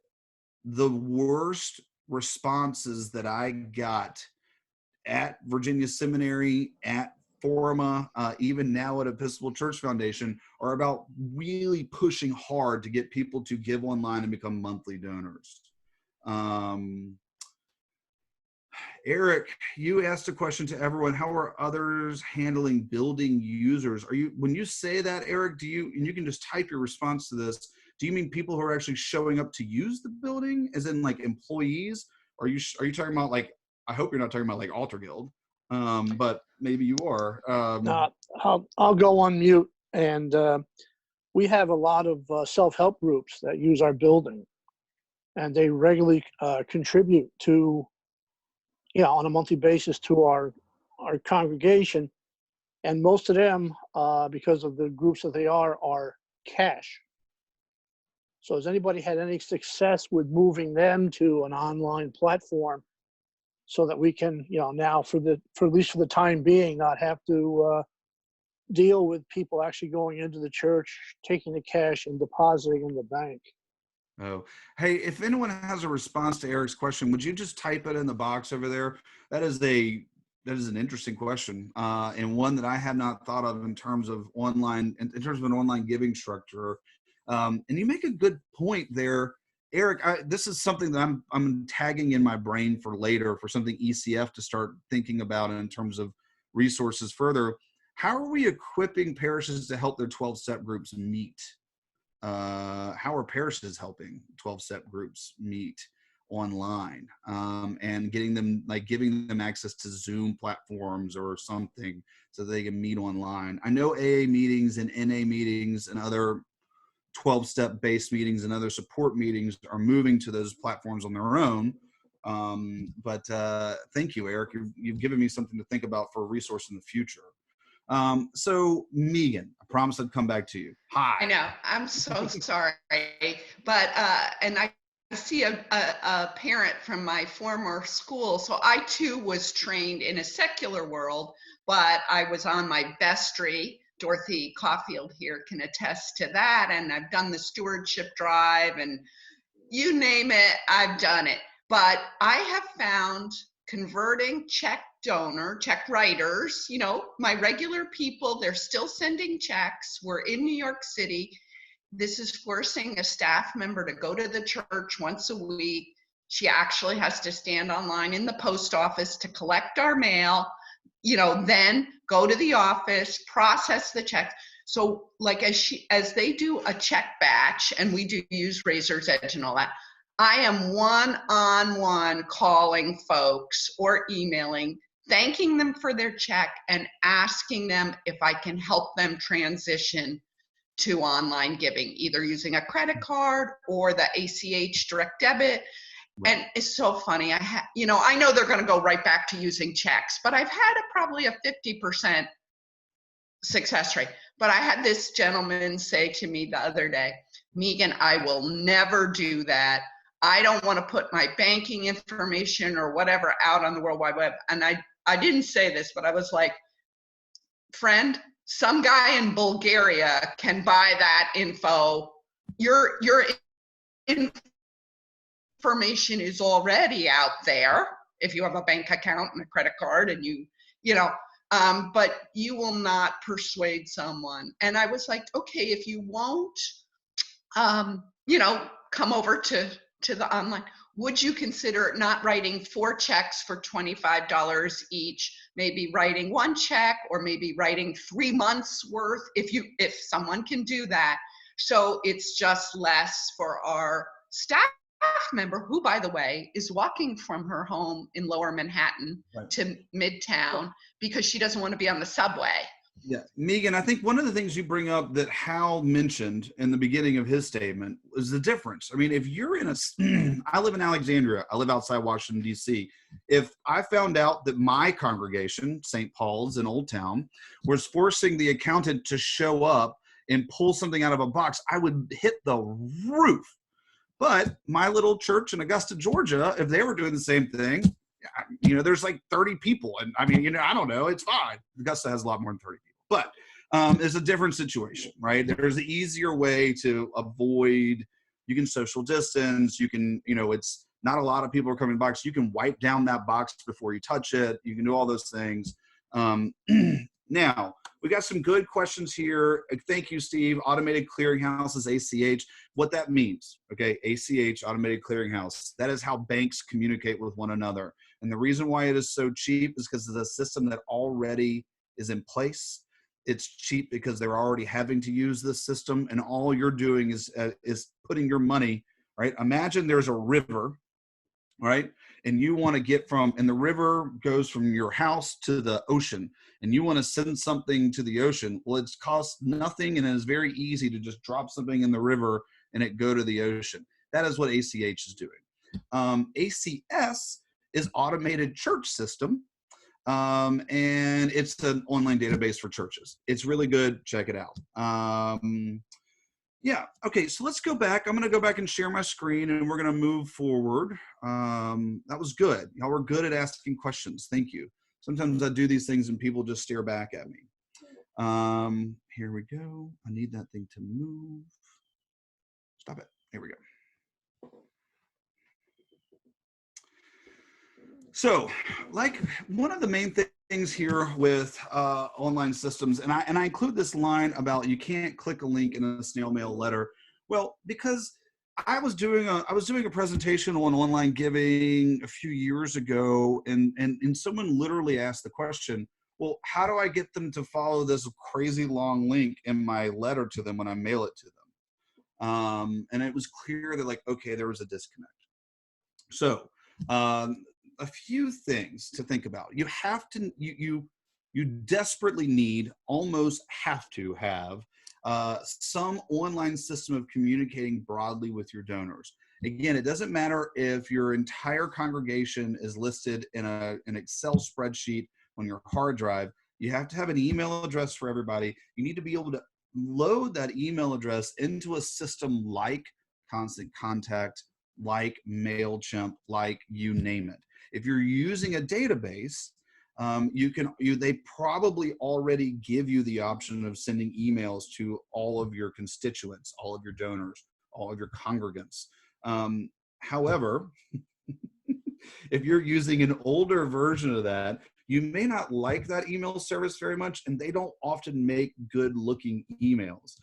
Speaker 3: the worst responses that I got at Virginia Seminary, at Forma, even now at Episcopal Church Foundation, are about really pushing hard to get people to give online and become monthly donors. Eric, you asked a question to everyone. How are others handling building users? When you say that, Eric, and you can just type your response to this, do you mean people who are actually showing up to use the building, as in like employees? Are you talking about, like, I hope you're not talking about like Altar Guild, but maybe you are.
Speaker 7: I'll go on mute. And we have a lot of self-help groups that use our building, and they regularly contribute to, on a monthly basis to our congregation. And most of them, because of the groups that they are cash. So has anybody had any success with moving them to an online platform so that we can, now for at least for the time being, not have to deal with people actually going into the church, taking the cash and depositing in the bank?
Speaker 3: Oh, hey, if anyone has a response to Eric's question, would you just type it in the box over there? That is an interesting question, and one that I had not thought of in terms of in terms of an online giving structure. And you make a good point there, Eric. This is something that I'm tagging in my brain for later, for something ECF to start thinking about in terms of resources further. How are we equipping parishes to help their 12-step groups meet? How are parishes helping 12-step groups meet online, and giving them access to Zoom platforms or something so they can meet online? I know AA meetings and NA meetings and other 12-step based meetings and other support meetings are moving to those platforms on their own. But thank you, Eric. You've given me something to think about for a resource in the future. So Megan, I promised I'd come back to you. Hi.
Speaker 5: I know, I'm so sorry, but and I see a parent from my former school. So I too was trained in a secular world, but I was on my vestry. Dorothy Caulfield here can attest to that. And I've done the stewardship drive, and you name it, I've done it. But I have found converting check writers, my regular people, they're still sending checks. We're in New York City. This is forcing a staff member to go to the church once a week. She actually has to stand online in the post office to collect our mail, then go to the office, process the checks. So like as they do a check batch, and we do use Razor's Edge and all that, I am one-on-one calling folks or emailing, thanking them for their check and asking them if I can help them transition to online giving, either using a credit card or the ACH direct debit. Right. And it's so funny. I know they're going to go right back to using checks, but I've had probably a 50% success rate. But I had this gentleman say to me the other day, Megan, I will never do that. I don't want to put my banking information or whatever out on the World Wide Web. And I didn't say this, but I was like, friend, some guy in Bulgaria can buy that info. Your information is already out there if you have a bank account and a credit card, and but you will not persuade someone. And I was like, okay, if you won't, come over to the online, would you consider not writing 4 checks for $25 each, maybe writing 1 check, or maybe writing 3 months worth, if someone can do that. So it's just less for our staff member, who, by the way, is walking from her home in Lower Manhattan to Midtown because she doesn't want to be on the subway.
Speaker 3: Yeah, Megan, I think one of the things you bring up that Hal mentioned in the beginning of his statement is the difference. I mean, if you're I live in Alexandria, I live outside Washington, D.C. If I found out that my congregation, St. Paul's in Old Town, was forcing the accountant to show up and pull something out of a box, I would hit the roof. But my little church in Augusta, Georgia, if they were doing the same thing, you know, there's like 30 people. And I mean, you know, I don't know, it's fine. Augusta has a lot more than 30 people. But it's a different situation, right? There's an easier way to avoid, you can social distance, you can, you know, it's not a lot of people are coming to the box. You can wipe down that box before you touch it. You can do all those things. Now, we got some good questions here. Thank you, Steve. Automated clearinghouse is ACH. What that means, okay, ACH, automated clearinghouse, that is how banks communicate with one another. And the reason why it is so cheap is because of the system that already is in place. It's cheap because they're already having to use this system, and all you're doing is putting your money, right? Imagine there's a river, right? And you want to get from, and the river goes from your house to the ocean, and you want to send something to the ocean. Well, it's costs nothing, and it is very easy to just drop something in the river and it go to the ocean. That is what ACH is doing. ACS is automated church system, and it's an online database for churches. It's really good. Check it out. Yeah, okay, so let's go back. I'm going to go back and share my screen, and we're going to move forward. That was good. Y'all were good at asking questions. Thank you. Sometimes I do these things and people just stare back at me. Here we go. I need that thing to move. Stop it. Here we go. So, like, one of the main things here with online systems, and I include this line about you can't click a link in a snail mail letter. Well, because I was doing a presentation on online giving a few years ago, and someone literally asked the question, well, how do I get them to follow this crazy long link in my letter to them when I mail it to them? And it was clear that, like, okay, there was a disconnect. So a few things to think about. You have to, you desperately need, almost have to have some online system of communicating broadly with your donors. Again, it doesn't matter if your entire congregation is listed in an Excel spreadsheet on your hard drive. You have to have an email address for everybody. You need to be able to load that email address into a system like Constant Contact, like MailChimp, like you name it. If you're using a database, they probably already give you the option of sending emails to all of your constituents, all of your donors, all of your congregants. However, if you're using an older version of that, you may not like that email service very much, and they don't often make good looking emails.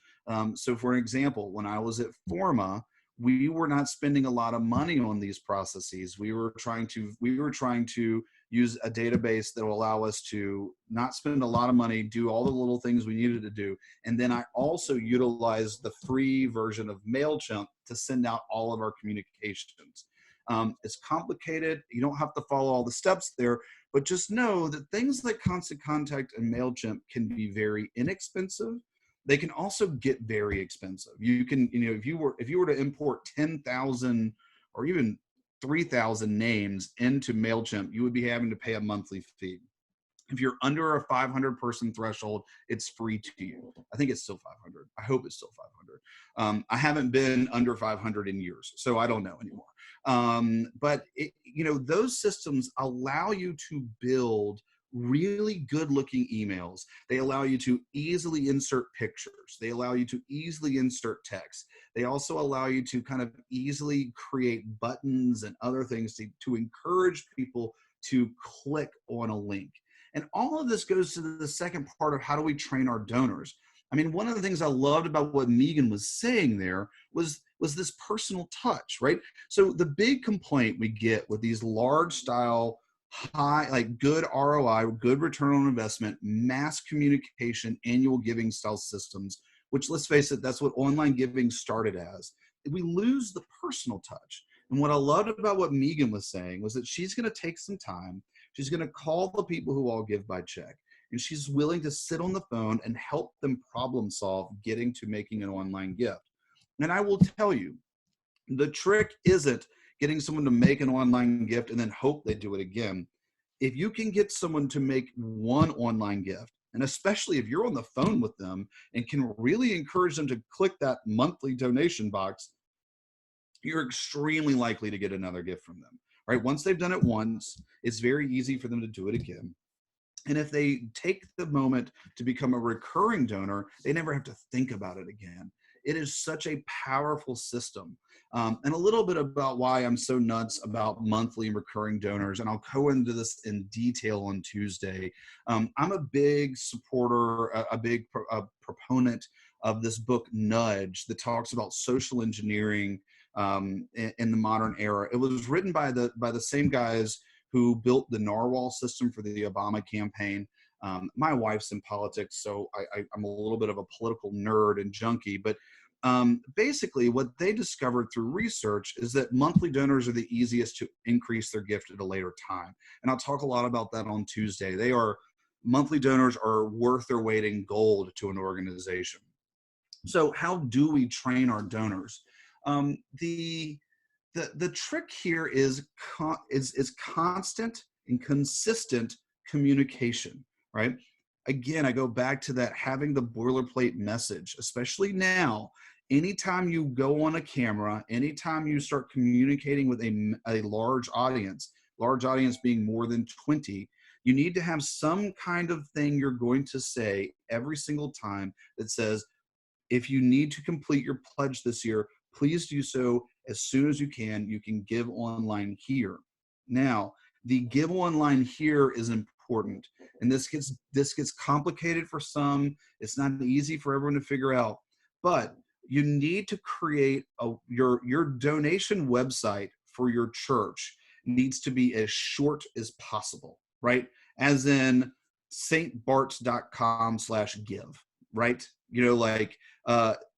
Speaker 3: So for example, when I was at Forma, we were not spending a lot of money on these processes. We were trying to use a database that will allow us to not spend a lot of money, do all the little things we needed to do. And then I also utilized the free version of MailChimp to send out all of our communications. It's complicated. You don't have to follow all the steps there, but just know that things like Constant Contact and MailChimp can be very inexpensive. They can also get very expensive. You can, if you were to import 10,000 or even 3,000 names into MailChimp, you would be having to pay a monthly fee. If you're under a 500 person threshold, it's free to you. I think it's still 500. I hope it's still 500. I haven't been under 500 in years, so I don't know anymore. But those systems allow you to build really good looking emails. They allow you to easily insert pictures. They allow you to easily insert text. They also allow you to kind of easily create buttons and other things to encourage people to click on a link. And all of this goes to the second part of how do we train our donors. I mean, one of the things I loved about what Megan was saying there was this personal touch, right? So the big complaint we get with these large style, high, like good ROI, good return on investment, mass communication, annual giving style systems, which, let's face it, that's what online giving started as. We lose the personal touch. And what I loved about what Megan was saying was that she's going to take some time. She's going to call the people who all give by check, and she's willing to sit on the phone and help them problem solve getting to making an online gift. And I will tell you, the trick isn't getting someone to make an online gift and then hope they do it again. If you can get someone to make one online gift, and especially if you're on the phone with them and can really encourage them to click that monthly donation box, you're extremely likely to get another gift from them, right? Once they've done it once, it's very easy for them to do it again. And if they take the moment to become a recurring donor, they never have to think about it again. It is such a powerful system. And a little bit about why I'm so nuts about monthly and recurring donors, and I'll go into this in detail on Tuesday. I'm a big supporter, a big proponent of this book, Nudge, that talks about social engineering in the modern era. It was written by the same guys who built the narwhal system for the Obama campaign. My wife's in politics, so I'm a little bit of a political nerd and junkie, but basically what they discovered through research is that monthly donors are the easiest to increase their gift at a later time. And I'll talk a lot about that on Tuesday. Monthly donors are worth their weight in gold to an organization. So how do we train our donors? The trick here is constant and consistent communication, right? Again, I go back to that, having the boilerplate message, especially now. Anytime you go on a camera, anytime you start communicating with a large audience being more than 20, you need to have some kind of thing you're going to say every single time that says, if you need to complete your pledge this year, please do so as soon as you can. You can give online here. Now, the give online here is important, and this gets complicated for some. It's not easy for everyone to figure out, but you need to create your donation website for your church needs to be as short as possible, right? As in stbarts.com/give, right? Like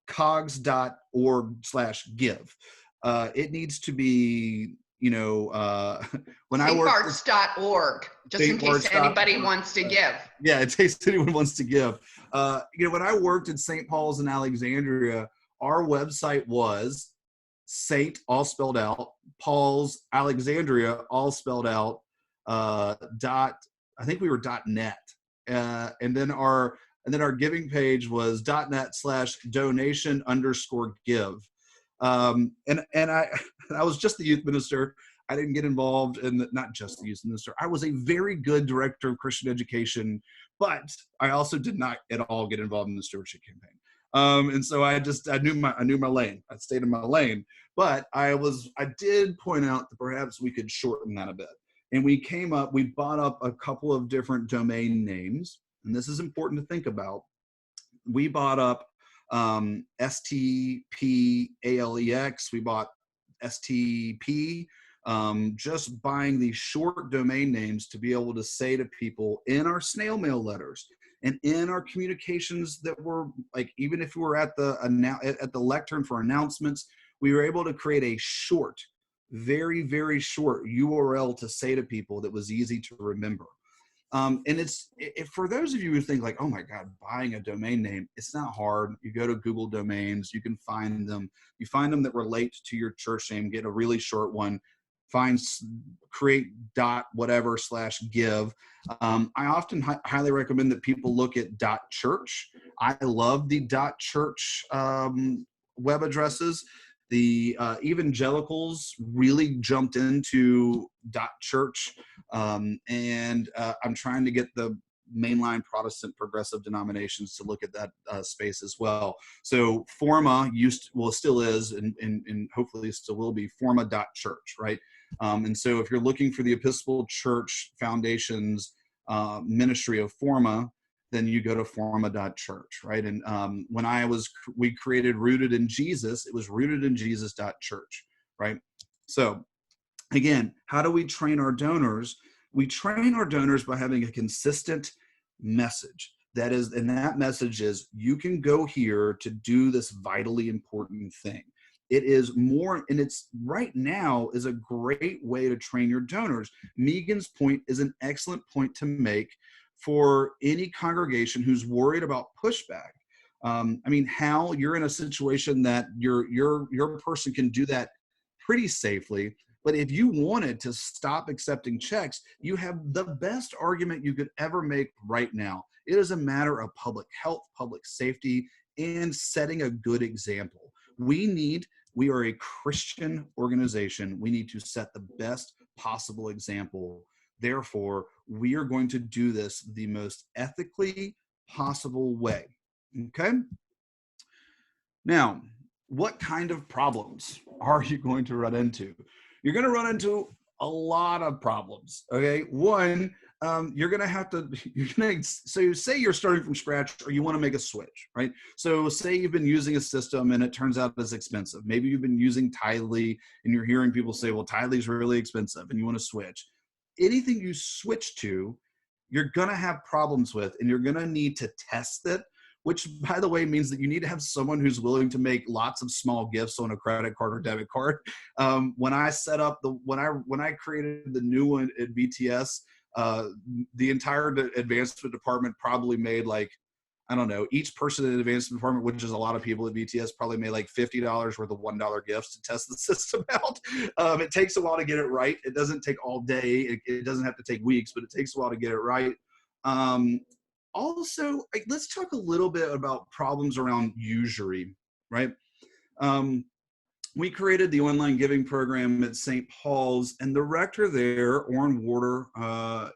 Speaker 3: cogs.org/give. It needs to be, when I work
Speaker 5: stbarts.org, just in case anybody wants to give.
Speaker 3: Yeah, in case anyone wants to give. When I worked at St. Paul's in Alexandria, our website was Saint, all spelled out, Paul's, Alexandria, all spelled out, I think we were .net. And then our giving page was .net/donation_give. And I was just the youth minister. I didn't get involved in not just the youth minister. I was a very good director of Christian education, but I also did not at all get involved in the stewardship campaign. And so I knew my lane. I stayed in my lane, but I did point out that perhaps we could shorten that a bit. And we bought up a couple of different domain names, and this is important to think about. We bought up STPALEX, we bought STP, just buying these short domain names to be able to say to people in our snail mail letters and in our communications that were like, even if we were at the lectern for announcements, we were able to create a short, very, very short URL to say to people that was easy to remember. And for those of you who think like, oh my God, buying a domain name, it's not hard. You go to Google Domains, you can find them. You find them that relate to your church name, get a really short one, create .whatever/give. I often highly recommend that people look at .church. I love the .church web addresses. The evangelicals really jumped into .church, and I'm trying to get the mainline Protestant progressive denominations to look at that space as well. So Forma still is, and hopefully still will be, forma.church, right? And so if you're looking for the Episcopal Church Foundation's ministry of Forma, then you go to forma.church, right? And when we created Rooted in Jesus, it was rootedinjesus.church, right? So again, how do we train our donors? We train our donors by having a consistent message. And that message is, you can go here to do this vitally important thing. It is more, and it's right now is a great way to train your donors. Megan's point is an excellent point to make for any congregation who's worried about pushback. Hal, you're in a situation that your person can do that pretty safely. But if you wanted to stop accepting checks, you have the best argument you could ever make right now. It is a matter of public health, public safety, and setting a good example. We need We are a Christian organization. We need to set the best possible example. Therefore, we are going to do this the most ethically possible way. Okay? Now, what kind of problems are you going to run into? You're going to run into a lot of problems. Okay? One, you're going to have to, so say you're starting from scratch or you want to make a switch, right? So say you've been using a system and it turns out it's expensive. Maybe you've been using Tidely and you're hearing people say, well, Tidely is really expensive and you want to switch. Anything you switch to, you're going to have problems with, and you're going to need to test it, which, by the way, means that you need to have someone who's willing to make lots of small gifts on a credit card or debit card. When I set up when I created the new one at BTS, the entire advancement department probably made like, I don't know, each person in the advancement department, which is a lot of people at BTS, probably made like $50 worth of $1 gifts to test the system out. It takes a while to get it right. It doesn't take all day. It doesn't have to take weeks, but it takes a while to get it right. Also, let's talk a little bit about problems around usury, right? We created the online giving program at St. Paul's, and the rector there, Orrin Warder,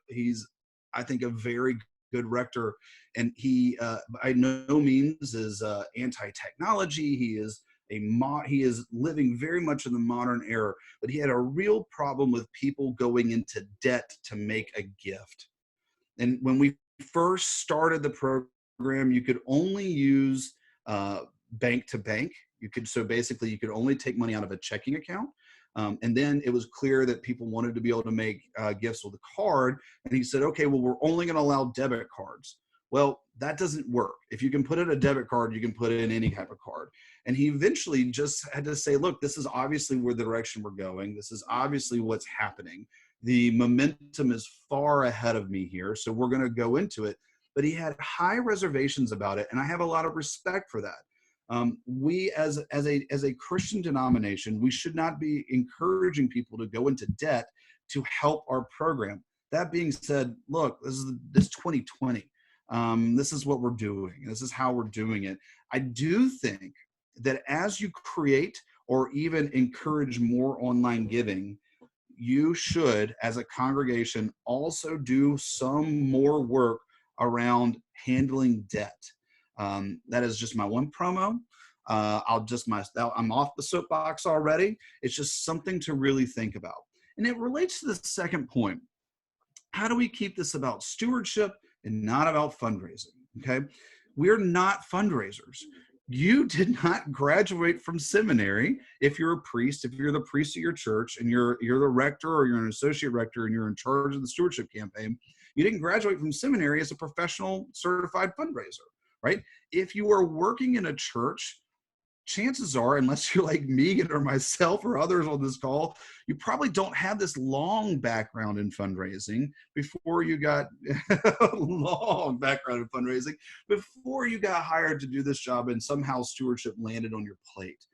Speaker 3: he's, I think, a very good rector, and he by no means is anti-technology. He is living very much in the modern era, but he had a real problem with people going into debt to make a gift. And when we first started the program, you could only use bank to bank. You could only take money out of a checking account. And then it was clear that people wanted to be able to make gifts with a card. And he said, okay, well, we're only going to allow debit cards. Well, that doesn't work. If you can put in a debit card, you can put in any type of card. And he eventually just had to say, look, this is obviously where the direction we're going. This is obviously what's happening. The momentum is far ahead of me here, so we're going to go into it. But he had high reservations about it, and I have a lot of respect for that. We, as a Christian denomination, we should not be encouraging people to go into debt to help our program. That being said, look, this is 2020. This is what we're doing. This is how we're doing it. I do think that as you create or even encourage more online giving, you should, as a congregation, also do some more work around handling debt. That is just my one promo. I'm off the soapbox already. It's just something to really think about. And it relates to the second point. How do we keep this about stewardship and not about fundraising? Okay. We're not fundraisers. You did not graduate from seminary. If you're a priest, if you're the priest of your church and you're the rector or you're an associate rector and you're in charge of the stewardship campaign, you didn't graduate from seminary as a professional certified fundraiser, right? If you are working in a church, chances are, unless you're like me or myself or others on this call, you probably don't have this long background in fundraising before you got before you got hired to do this job and somehow stewardship landed on your plate.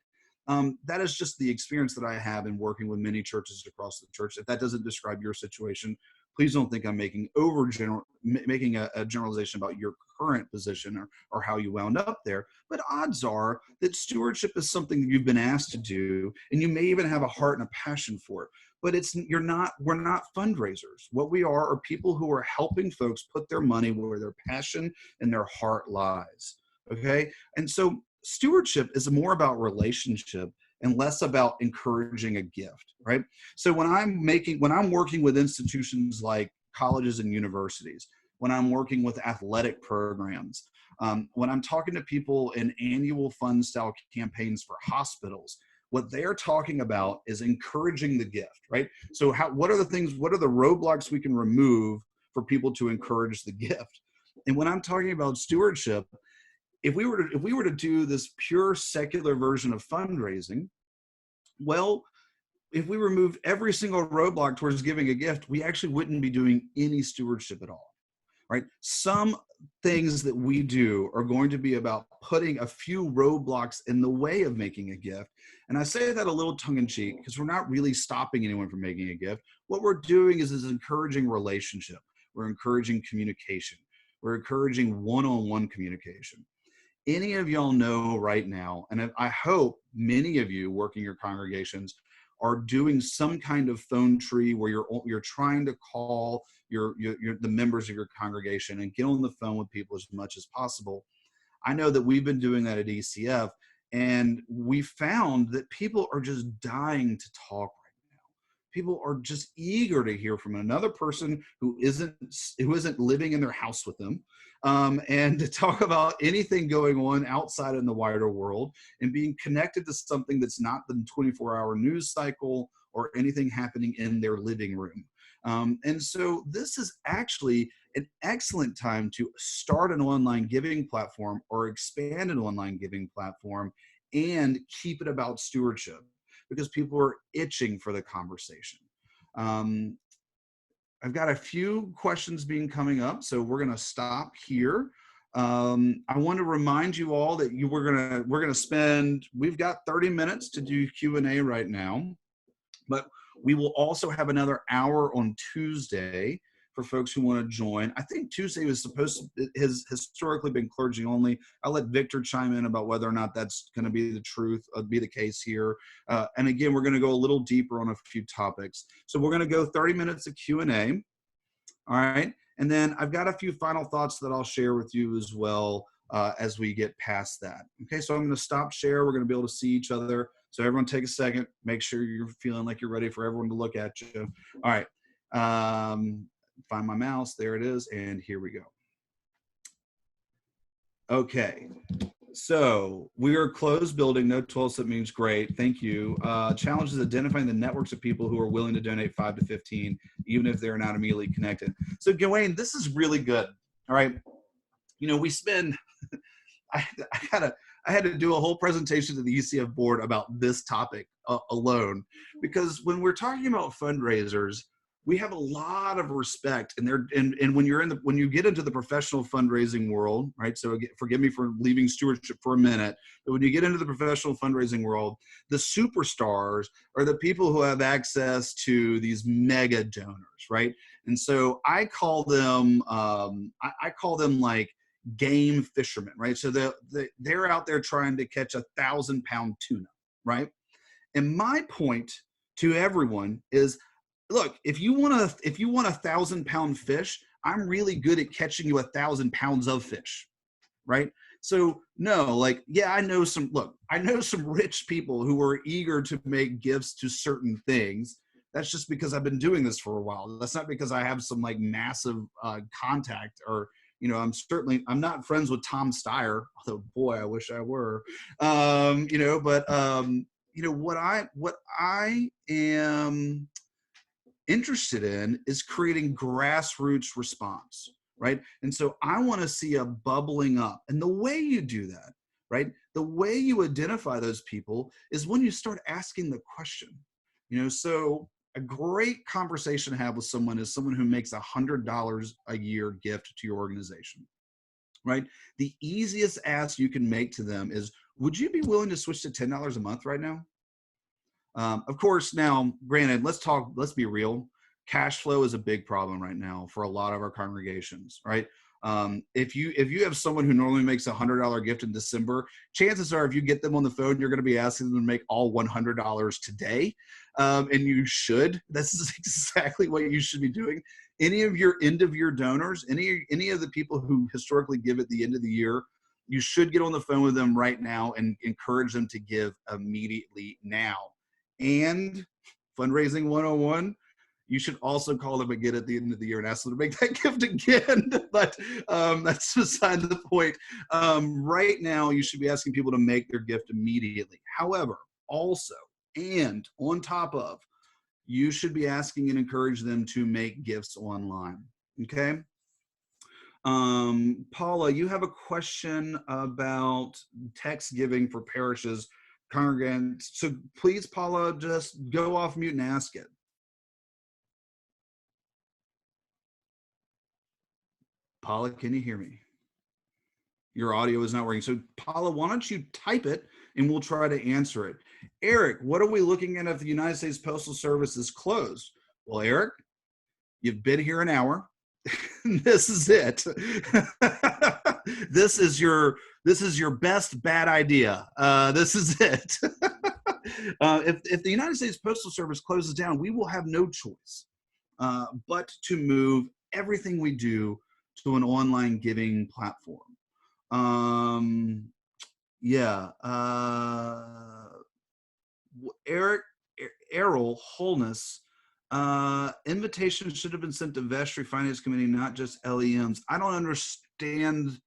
Speaker 3: That is just the experience that I have in working with many churches across the church. If that doesn't describe your situation, please don't think I'm making a generalization about your current position or how you wound up there. But odds are that stewardship is something that you've been asked to do, and you may even have a heart and a passion for it. But we're not fundraisers. What we are people who are helping folks put their money where their passion and their heart lies. Okay? And so stewardship is more about relationship and less about encouraging a gift, right? So when I'm working with institutions like colleges and universities, when I'm working with athletic programs, when I'm talking to people in annual fund style campaigns for hospitals, what they're talking about is encouraging the gift, right? So what are the roadblocks we can remove for people to encourage the gift? And when I'm talking about stewardship, if we were to do this pure secular version of fundraising, well, if we removed every single roadblock towards giving a gift, we actually wouldn't be doing any stewardship at all, right? Some things that we do are going to be about putting a few roadblocks in the way of making a gift. And I say that a little tongue-in-cheek because we're not really stopping anyone from making a gift. What we're doing is encouraging relationship. We're encouraging communication. We're encouraging one-on-one communication. any of y'all know right now, and I hope many of you working your congregations are doing some kind of phone tree where you're trying to call the members of your congregation and get on the phone with people as much as possible. I know that we've been doing that at ECF, and we found that people are just dying to talk right now. People are just eager to hear from another person who isn't living in their house with them, and to talk about anything going on outside in the wider world and being connected to something that's not the 24-hour news cycle or anything happening in their living room. And so this is actually an excellent time to start an online giving platform or expand an online giving platform and keep it about stewardship, because people are itching for the conversation. I've got a few questions coming up, so we're going to stop here. I want to remind you all that we've got 30 minutes to do Q&A right now, but we will also have another hour on Tuesday for folks who want to join. I think Tuesday has historically been clergy only. I'll let Victor chime in about whether or not that's going to be the case here. And again, we're going to go a little deeper on a few topics. So we're going to go 30 minutes of Q&A. All right. And then I've got a few final thoughts that I'll share with you as well as we get past that. Okay, so I'm going to stop share. We're going to be able to see each other. So everyone take a second. Make sure you're feeling like you're ready for everyone to look at you. All right. Find my mouse. There it is. And here we go. Okay. So we are closed building. No 12 step means great. Thank you. Challenge is identifying the networks of people who are willing to donate 5 to 15, even if they're not immediately connected. So Gawain, this is really good. All right. You know, we spend, I had to do a whole presentation to the ECF board about this topic alone, because when we're talking about fundraisers, we have a lot of respect, and when you get into the professional fundraising world, right? So forgive me for leaving stewardship for a minute, but when you get into the professional fundraising world, the superstars are the people who have access to these mega donors, right? And so I call them like game fishermen, right? So they're out there trying to catch 1,000-pound tuna, right? And my point to everyone is, look, if you want 1,000-pound fish, I'm really good at catching you 1,000 pounds of fish, right? So no, like, yeah, I know some rich people who are eager to make gifts to certain things. That's just because I've been doing this for a while. That's not because I have some like massive contact, or, you know, I'm not friends with Tom Steyer, although boy, I wish I were, you know, but you know, what I am interested in is creating grassroots response, right? And so I want to see a bubbling up. And the way you do that, right? The way you identify those people is when you start asking the question, you know. So a great conversation to have with someone is someone who makes $100 a year gift to your organization, right? The easiest ask you can make to them is, would you be willing to switch to $10 a month right now? Of course, now, granted, let's be real. Cash flow is a big problem right now for a lot of our congregations, right? If you have someone who normally makes $100 gift in December, chances are if you get them on the phone, you're going to be asking them to make all $100 today. And you should. This is exactly what you should be doing. Any of your end of year donors, any of the people who historically give at the end of the year, you should get on the phone with them right now and encourage them to give immediately now. And fundraising 101, you should also call them again at the end of the year and ask them to make that gift again. But that's beside the point. Right now, you should be asking people to make their gift immediately. However, also, and on top of, you should be asking and encourage them to make gifts online. Okay? Paula, you have a question about text giving for parishes, congregants. So please, Paula, just go off mute and ask it. Paula, can you hear me? Your audio is not working. So Paula, why don't you type it and we'll try to answer it. Eric, what are we looking at if the United States Postal Service is closed? Well, Eric, you've been here an hour. This is it. This is your best bad idea. This is it. If the United States Postal Service closes down, we will have no choice but to move everything we do to an online giving platform. Errol Wholeness, invitations should have been sent to Vestry Finance Committee, not just LEMs. I don't understand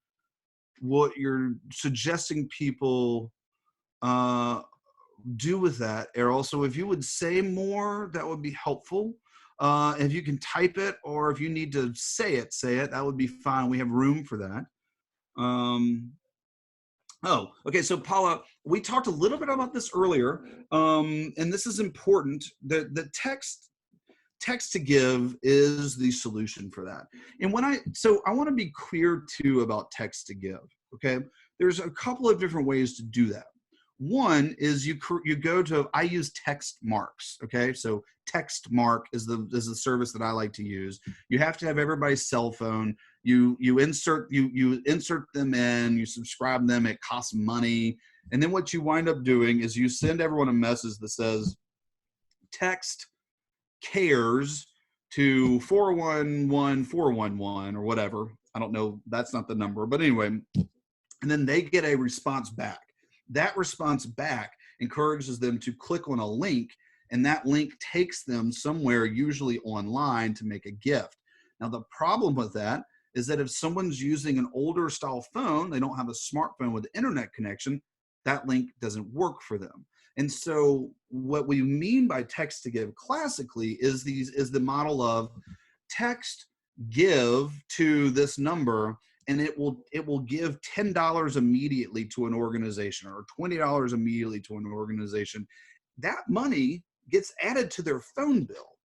Speaker 3: what you're suggesting people do with that, Errol. So if you would say more, that would be helpful. If you can type it, or if you need to say it, that would be fine. We have room for that. Oh, okay. So Paula, we talked a little bit about this earlier, and this is important. The text to give is the solution for that. And I want to be clear too about text to give. Okay, there's a couple of different ways to do that. One is you go to, I use text marks. Okay, so text mark is the service that I like to use. You have to have everybody's cell phone. You insert them in, you subscribe them, it costs money. And then what you wind up doing is you send everyone a message that says text cares to 411-411 or whatever. I don't know, that's not the number, but anyway. And then they get a response back. That response back encourages them to click on a link, and that link takes them somewhere, usually online, to make a gift. Now, the problem with that is that if someone's using an older style phone, they don't have a smartphone with internet connection, that link doesn't work for them. And so what we mean by text to give classically is the model of text give to this number, and it will give $10 immediately to an organization, or $20 immediately to an organization. That money gets added to their phone bill,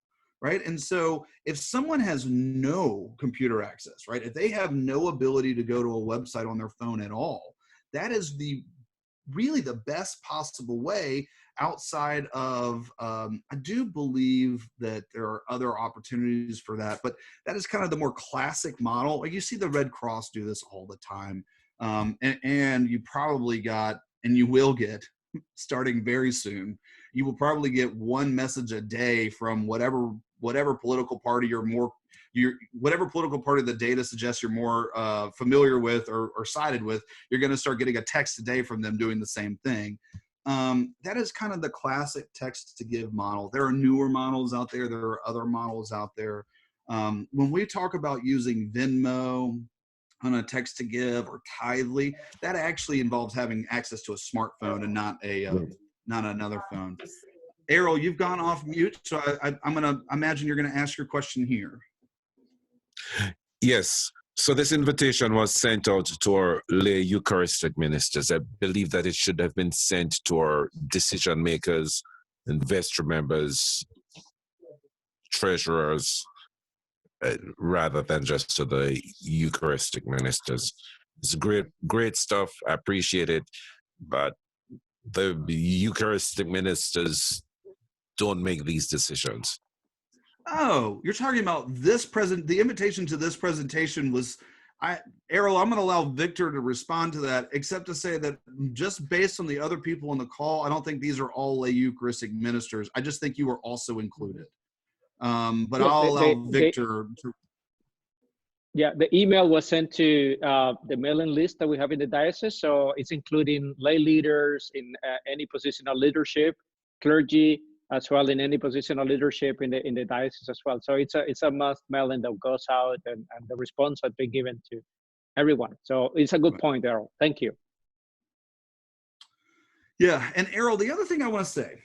Speaker 3: right? And so if someone has no computer access, right, if they have no ability to go to a website on their phone at all, that is really the best possible way outside of, I do believe that there are other opportunities for that, but that is kind of the more classic model. Like, you see the Red Cross do this all the time. And you probably got, and you will get, starting very soon, you will probably get one message a day from whatever political party whatever political party the data suggests you're more familiar with or sided with. You're going to start getting a text a day from them doing the same thing. That is kind of the classic text to give model. There are newer models out there. There are other models out there. When we talk about using Venmo on a text to give, or Tithely, that actually involves having access to a smartphone and not another phone. Errol, you've gone off mute, so I'm going to imagine you're going to ask your question here.
Speaker 8: Yes. So this invitation was sent out to our lay Eucharistic ministers. I believe that it should have been sent to our decision makers, investor members, treasurers, rather than just to the Eucharistic ministers. It's great stuff. I appreciate it. But the Eucharistic ministers don't make these decisions.
Speaker 3: Oh, you're talking about the invitation to this presentation was, Errol, I'm going to allow Victor to respond to that, except to say that just based on the other people on the call, I don't think these are all lay Eucharistic ministers. I just think you are also included. But I'll allow Victor to.
Speaker 1: Yeah, the email was sent to the mailing list that we have in the diocese. So it's including lay leaders in any positional leadership, clergy, as well in any positional leadership in the diocese as well. So it's a mass mailing that goes out, and the response has been given to everyone. So it's a good point, Errol. Thank you.
Speaker 3: Yeah, and Errol, the other thing I want to say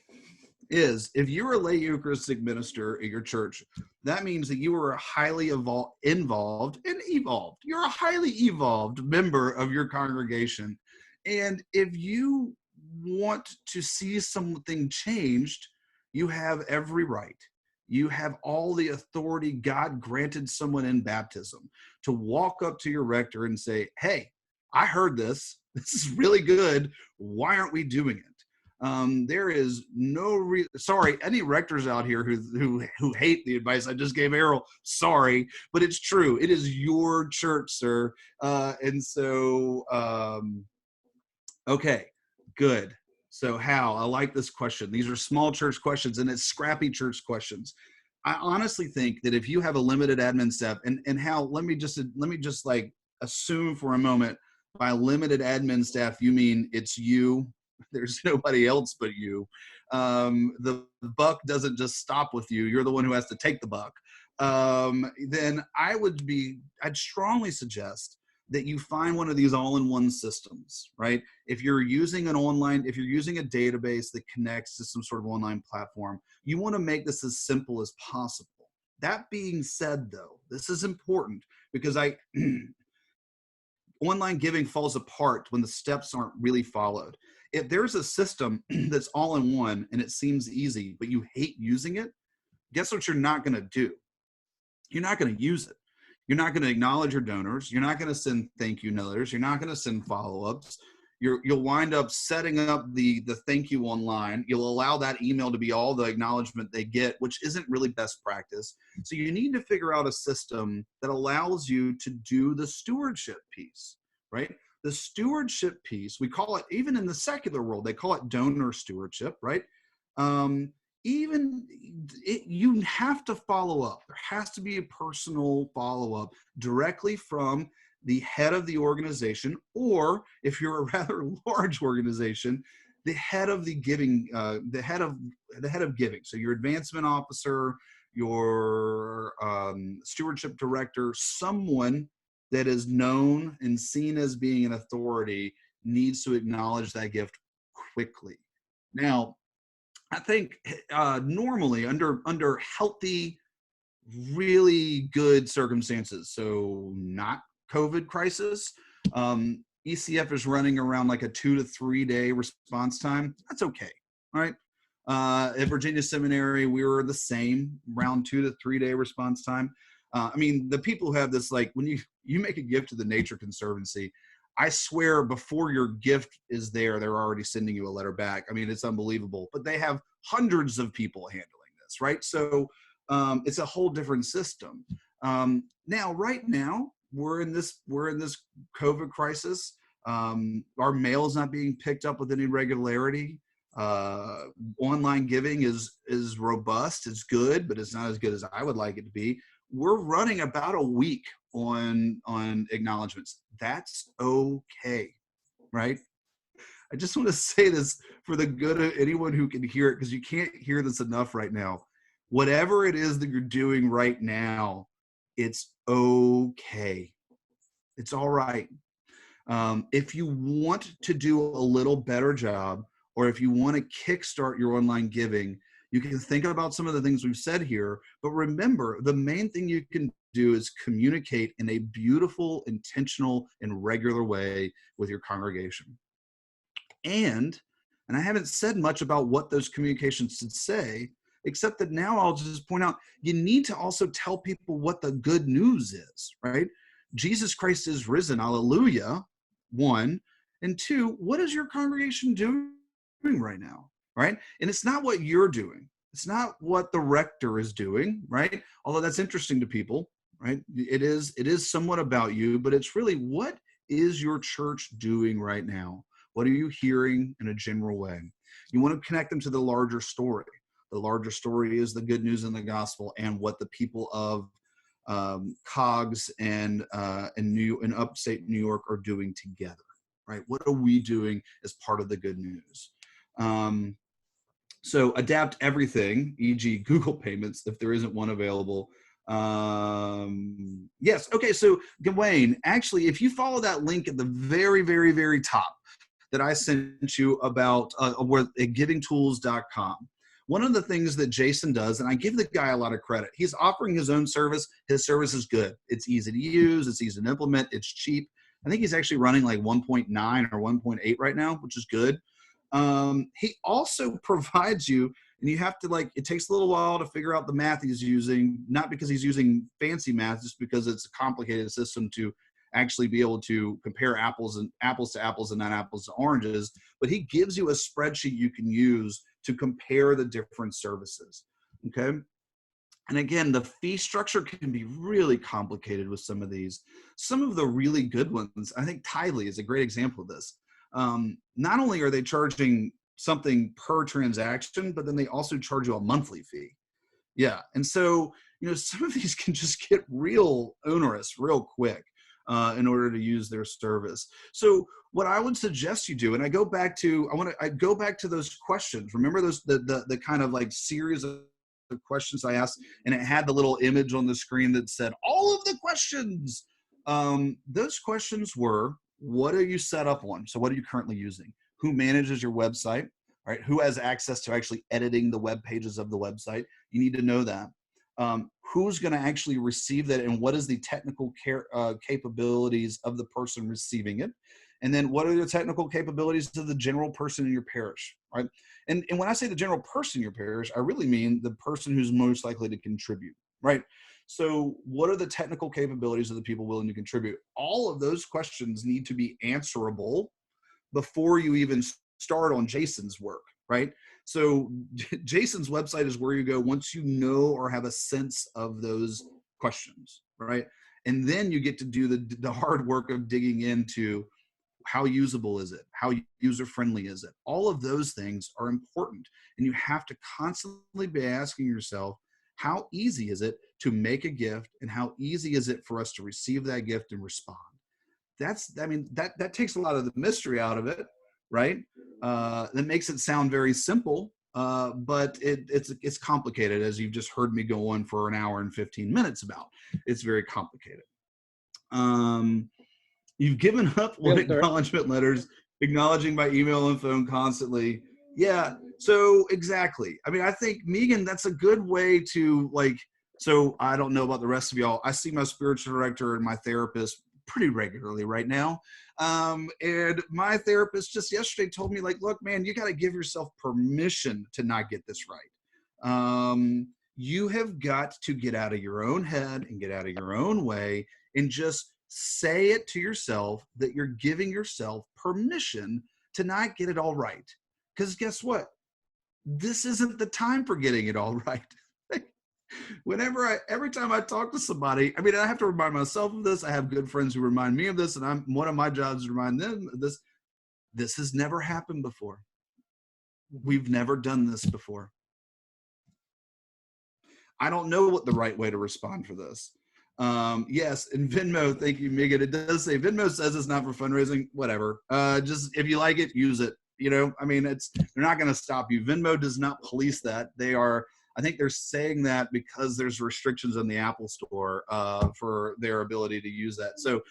Speaker 3: is, if you're a lay Eucharistic minister at your church, that means that you are a highly involved. You're a highly evolved member of your congregation. And if you want to see something changed, you have every right. You have all the authority God granted someone in baptism to walk up to your rector and say, hey, I heard this. This is really good. Why aren't we doing it? There is no sorry, any rectors out here who hate the advice I just gave Errol, sorry, but it's true. It is your church, sir. And so, okay, good. So Hal, I like this question. These are small church questions, and it's scrappy church questions. I honestly think that if you have a limited admin staff, and Hal, let me just like assume for a moment, by limited admin staff, you mean it's you. There's nobody else but you. The buck doesn't just stop with you. You're the one who has to take the buck. Then I'd strongly suggest that you find one of these all-in-one systems, right? If you're using a database that connects to some sort of online platform, you want to make this as simple as possible. That being said, though, this is important because online giving falls apart when the steps aren't really followed. If there's a system that's all in one and it seems easy, but you hate using it, guess what you're not going to do? You're not going to use it. You're not going to acknowledge your donors. You're not going to send thank you letters. You're not going to send follow-ups. You'll wind up setting up the thank you online. You'll allow that email to be all the acknowledgement they get, which isn't really best practice. So you need to figure out a system that allows you to do the stewardship piece, right? The stewardship piece, we call it, even in the secular world, they call it donor stewardship, right? You have to follow up. There has to be a personal follow-up directly from the head of the organization, or if you're a rather large organization, the head of the giving, the head of giving. So your advancement officer, your stewardship director, someone that is known and seen as being an authority needs to acknowledge that gift quickly. Now, I think normally under healthy, really good circumstances, so not COVID crisis, ECF is running around like a 2 to 3 day response time. That's okay, all right? At Virginia Seminary, we were the same, around 2 to 3 day response time. I mean, the people who have this, like when you make a gift to the Nature Conservancy, I swear before your gift is there, they're already sending you a letter back. I mean, it's unbelievable, but they have hundreds of people handling this, right? So it's a whole different system. Right now, we're in this COVID crisis. Our mail is not being picked up with any regularity. Online giving is robust, it's good, but it's not as good as I would like it to be. We're running about a week on acknowledgments. That's okay, right? I just want to say this for the good of anyone who can hear it, because you can't hear this enough right now. Whatever it is that you're doing right now, it's okay. It's all right. If you want to do a little better job, or if you want to kickstart your online giving, you can think about some of the things we've said here, but remember, the main thing you can do is communicate in a beautiful, intentional, and regular way with your congregation. And I haven't said much about what those communications should say, except that now I'll just point out, you need to also tell people what the good news is, right? Jesus Christ is risen, hallelujah, 1. And 2, what is your congregation doing right now, right? And it's not what you're doing. It's not what the rector is doing, right? Although that's interesting to people, right? It is somewhat about you, but it's really, what is your church doing right now? What are you hearing in a general way? You want to connect them to the larger story. The larger story is the good news in the gospel and what the people of Cogs and upstate New York are doing together, right? What are we doing as part of the good news? So adapt everything, e.g. Google Payments, if there isn't one available. Yes, okay, so Gawain, actually, if you follow that link at the very, very, very top that I sent you about givingtools.com, one of the things that Jason does, and I give the guy a lot of credit, he's offering his own service. His service is good. It's easy to use. It's easy to implement. It's cheap. I think he's actually running like 1.9 or 1.8 right now, which is good. He also provides you, and you have to it takes a little while to figure out the math he's using, not because he's using fancy math, just because it's a complicated system to actually be able to compare apples to apples and not apples to oranges, but he gives you a spreadsheet you can use to compare the different services. Okay. And again, the fee structure can be really complicated with some of these. Some of the really good ones, I think Tidely is a great example of this. Not only are they charging something per transaction, but then they also charge you a monthly fee. Yeah. And so, some of these can just get real onerous real quick in order to use their service. So what I would suggest you do, and I go back to those questions. Remember those, the kind of like series of questions I asked, and it had the little image on the screen that said all of the questions. Those questions were, what are you set up on? So what are you currently using? Who manages your website? Right? Who has access to actually editing the web pages of the website? You need to know that. Who's going to actually receive that, and what is the technical capabilities of the person receiving it? And then what are the technical capabilities of the general person in your parish, right? And when I say the general person in your parish, I really mean the person who's most likely to contribute, right? So what are the technical capabilities of the people willing to contribute? All of those questions need to be answerable before you even start on Jason's work, right? So Jason's website is where you go once you know or have a sense of those questions, right? And then you get to do the hard work of digging into how usable is it? How user-friendly is it? All of those things are important. And you have to constantly be asking yourself, how easy is it to make a gift, and how easy is it for us to receive that gift and respond? That takes a lot of the mystery out of it, right? That makes it sound very simple, but it's complicated, as you've just heard me go on for an hour and 15 minutes about. It's very complicated. You've given up on acknowledgement letters, acknowledging by email and phone constantly. Yeah, so exactly. I think, Megan, that's a good way to so I don't know about the rest of y'all. I see my spiritual director and my therapist pretty regularly right now. And my therapist just yesterday told me, look, man, you got to give yourself permission to not get this right. You have got to get out of your own head and get out of your own way and just say it to yourself that you're giving yourself permission to not get it all right. Because guess what? This isn't the time for getting it all right. Every time I talk to somebody, I have to remind myself of this. I have good friends who remind me of this, and one of my jobs is to remind them of this. This has never happened before. We've never done this before. I don't know what the right way to respond for this. Yes, and Venmo, thank you, Megan. It does say Venmo says it's not for fundraising. Whatever. Just if you like it, use it. They're not going to stop you. Venmo does not police that. I think they're saying that because there's restrictions on the Apple Store for their ability to use that. So,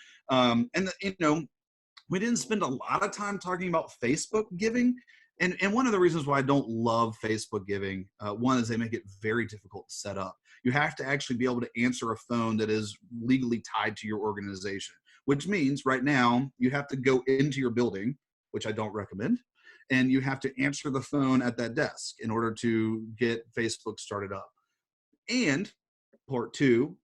Speaker 3: we didn't spend a lot of time talking about Facebook giving. And one of the reasons why I don't love Facebook giving, one is they make it very difficult to set up. You have to actually be able to answer a phone that is legally tied to your organization, which means right now you have to go into your building, which I don't recommend, and you have to answer the phone at that desk in order to get Facebook started up. And part two,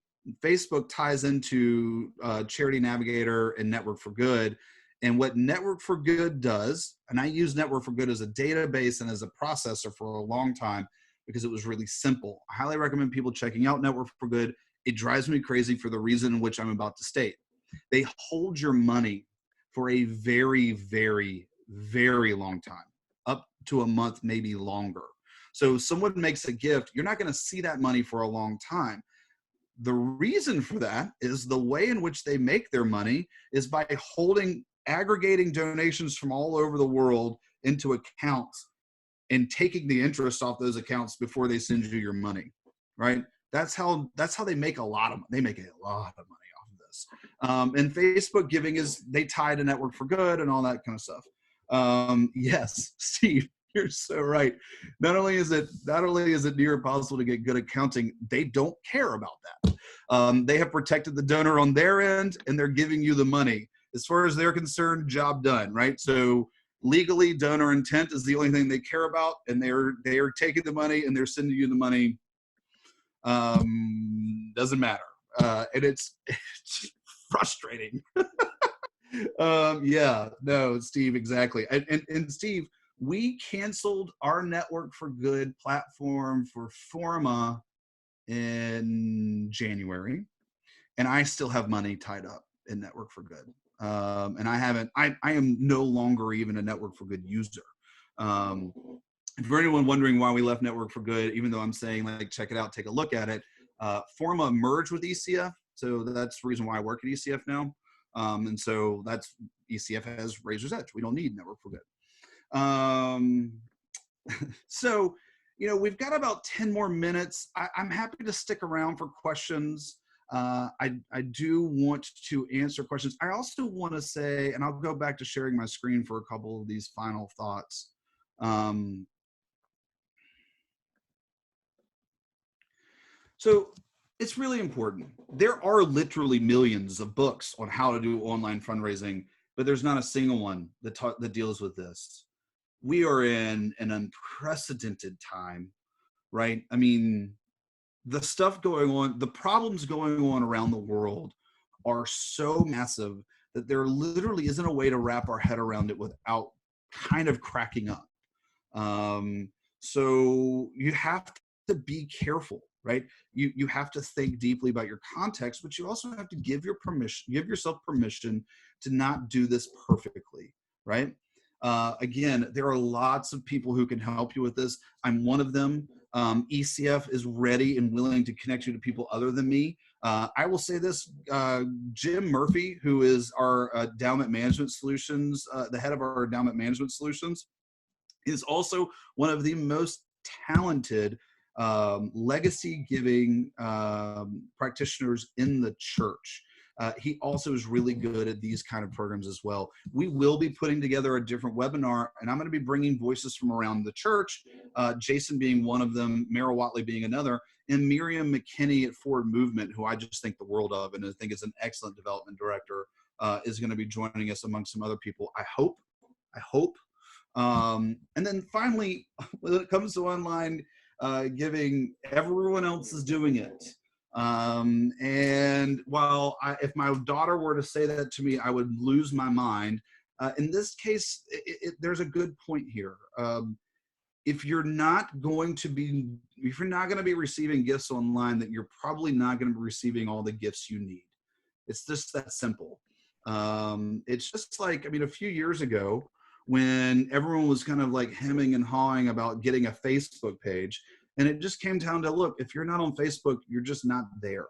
Speaker 3: Facebook ties into Charity Navigator and Network for Good. And what Network for Good does, and I use Network for Good as a database and as a processor for a long time because it was really simple. I highly recommend people checking out Network for Good. It drives me crazy for the reason in which I'm about to state. They hold your money for a very, very, very long time, up to a month, maybe longer. So if someone makes a gift, you're not going to see that money for a long time. The reason for that is the way in which they make their money is by aggregating donations from all over the world into accounts and taking the interest off those accounts before they send you your money, right? That's how they make a lot of money. They make a lot of money off of this. And Facebook giving they tie to Network for Good and all that kind of stuff. Yes, Steve, you're so right. Not only is it near impossible to get good accounting, they don't care about that. They have protected the donor on their end, and they're giving you the money. As far as they're concerned, job done, right? So legally, donor intent is the only thing they care about, and they are taking the money and they're sending you the money. Doesn't matter, and it's frustrating. Yeah, no, Steve, exactly. And Steve, we canceled our Network for Good platform for Forma in January, and I still have money tied up in Network for Good. And I am no longer even a Network for Good user. For anyone wondering why we left Network for Good, even though I'm saying like, check it out, take a look at it, Forma merged with ECF. So that's the reason why I work at ECF now. And so that's ECF has Razor's Edge. We don't need Network for Good. So, we've got about 10 more minutes. I'm happy to stick around for questions. I do want to answer questions. I also want to say, and I'll go back to sharing my screen for a couple of these final thoughts. So it's really important. There are literally millions of books on how to do online fundraising, but there's not a single one that deals with this. We are in an unprecedented time, right? I mean, the stuff going on, the problems going on around the world are so massive that there literally isn't a way to wrap our head around it without kind of cracking up. So you have to be careful, right? You have to think deeply about your context, but you also have to give yourself permission to not do this perfectly, right? Again, there are lots of people who can help you with this. I'm one of them. ECF is ready and willing to connect you to people other than me. I will say this, Jim Murphy, who is our endowment management solutions, the head of our endowment management solutions, is also one of the most talented legacy giving practitioners in the church. He also is really good at these kind of programs as well. We will be putting together a different webinar, and I'm going to be bringing voices from around the church, Jason being one of them, Meryl Watley being another, and Miriam McKinney at Forward Movement, who I just think the world of and I think is an excellent development director, is going to be joining us among some other people. I hope. And then finally, when it comes to online giving, everyone else is doing it. And while if my daughter were to say that to me, I would lose my mind. In this case, there's a good point here. If you're not going to be receiving gifts online, then you're probably not going to be receiving all the gifts you need. It's just that simple. It's just like, a few years ago, when everyone was kind of like hemming and hawing about getting a Facebook page. And it just came down to, look, if you're not on Facebook, you're just not there.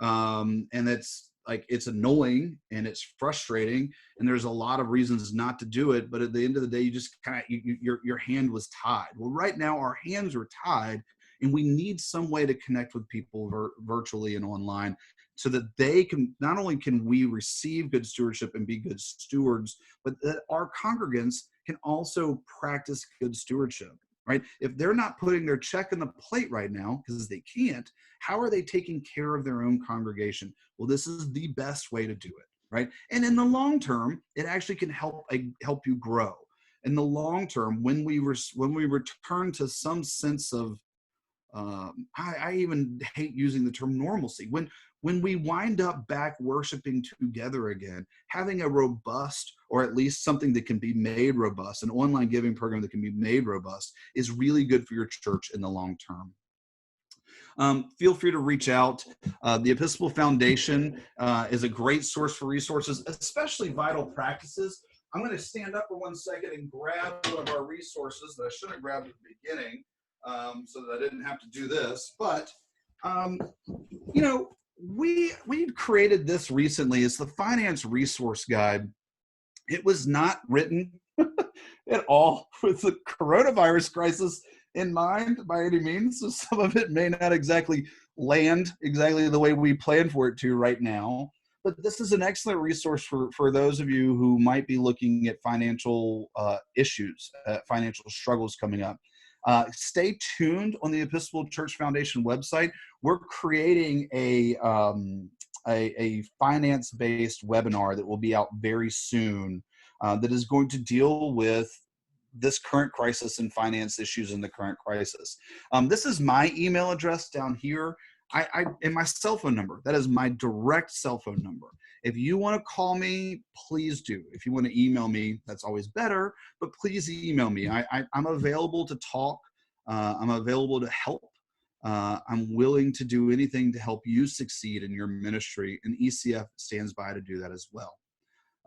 Speaker 3: And it's like, it's annoying and it's frustrating. And there's a lot of reasons not to do it. But at the end of the day, you just kind of, your hand was tied. Well, right now our hands are tied and we need some way to connect with people virtually and online, so that they can, not only can we receive good stewardship and be good stewards, but that our congregants can also practice good stewardship, right? If they're not putting their check in the plate right now, because they can't, how are they taking care of their own congregation? Well, this is the best way to do it, right? And in the long term, it actually can help you grow. In the long term, when we return to some sense of, I even hate using the term normalcy. When we wind up back worshiping together again, having a robust, or at least something that can be made robust, an online giving program that can be made robust, is really good for your church in the long term. Feel free to reach out. The Episcopal Foundation is a great source for resources, especially vital practices. I'm going to stand up for 1 second and grab one of our resources that I should have grabbed at the beginning, so that I didn't have to do this. But, we created this recently. It's the Finance Resource Guide. It was not written at all with the coronavirus crisis in mind by any means. So some of it may not exactly land exactly the way we planned for it to right now. But this is an excellent resource for those of you who might be looking at financial issues, financial struggles coming up. Stay tuned on the Episcopal Church Foundation website. We're creating a finance-based webinar that will be out very soon that is going to deal with this current crisis and finance issues in the current crisis. This is my email address down here. and my cell phone number, that is my direct cell phone number. If you want to call me, please do. If you want to email me, that's always better, but please email me. I'm available to talk. I'm available to help. I'm willing to do anything to help you succeed in your ministry, and ECF stands by to do that as well.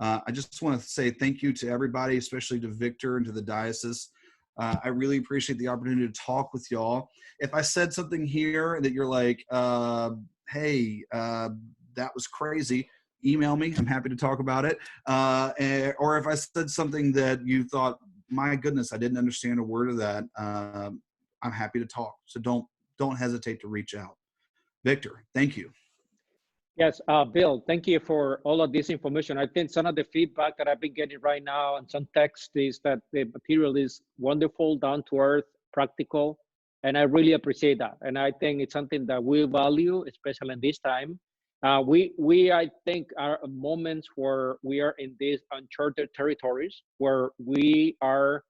Speaker 3: I just want to say thank you to everybody, especially to Victor and to the diocese. I really appreciate the opportunity to talk with y'all. If I said something here that you're like, hey, that was crazy, email me. I'm happy to talk about it. Or if I said something that you thought, my goodness, I didn't understand a word of that, I'm happy to talk. So don't hesitate to reach out. Victor, thank you.
Speaker 1: Yes, Bill, thank you for all of this information. I think some of the feedback that I've been getting right now and some text is that the material is wonderful, down to earth, practical, and I really appreciate that. And I think it's something that we value, especially in this time. We I think, are moments where we are in these uncharted territories where we are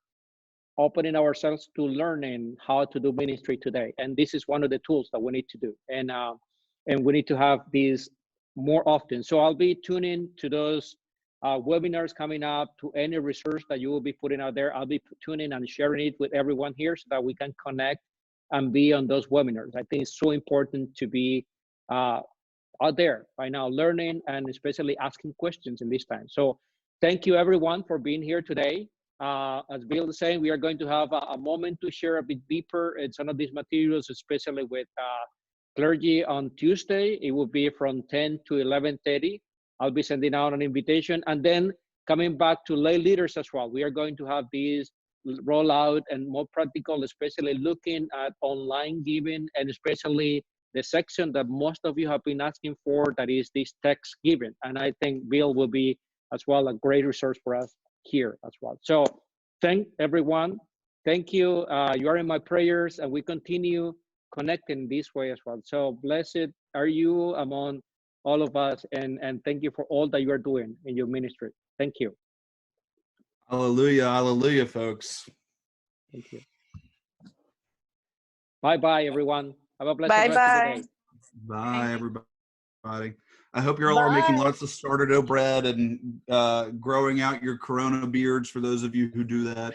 Speaker 1: opening ourselves to learning how to do ministry today. And this is one of the tools that we need to do. And we need to have these more often. So I'll be tuning to those webinars coming up, to any resource that you will be putting out there. I'll be tuning and sharing it with everyone here so that we can connect and be on those webinars. I think it's so important to be out there right now, learning and especially asking questions in this time. So thank you everyone for being here today. As Bill is saying, we are going to have a moment to share a bit deeper in some of these materials, especially with clergy on Tuesday. It will be from 10 to 11:30. I'll be sending out an invitation, and then coming back to lay leaders as well. We are going to have these roll out and more practical, especially looking at online giving, and especially the section that most of you have been asking for, that is this text giving. And I think Bill will be as well a great resource for us here as well. So thank everyone. Thank you. You are in my prayers, and we continue connecting this way as well. So blessed are you among all of us, and thank you for all that you are doing in your ministry. Thank you.
Speaker 3: Hallelujah, hallelujah, folks.
Speaker 1: Thank you. Bye-bye, everyone. Have a blessed rest of the day.
Speaker 3: Bye, everybody. I hope you're all are making lots of sourdough bread and growing out your Corona beards for those of you who do that.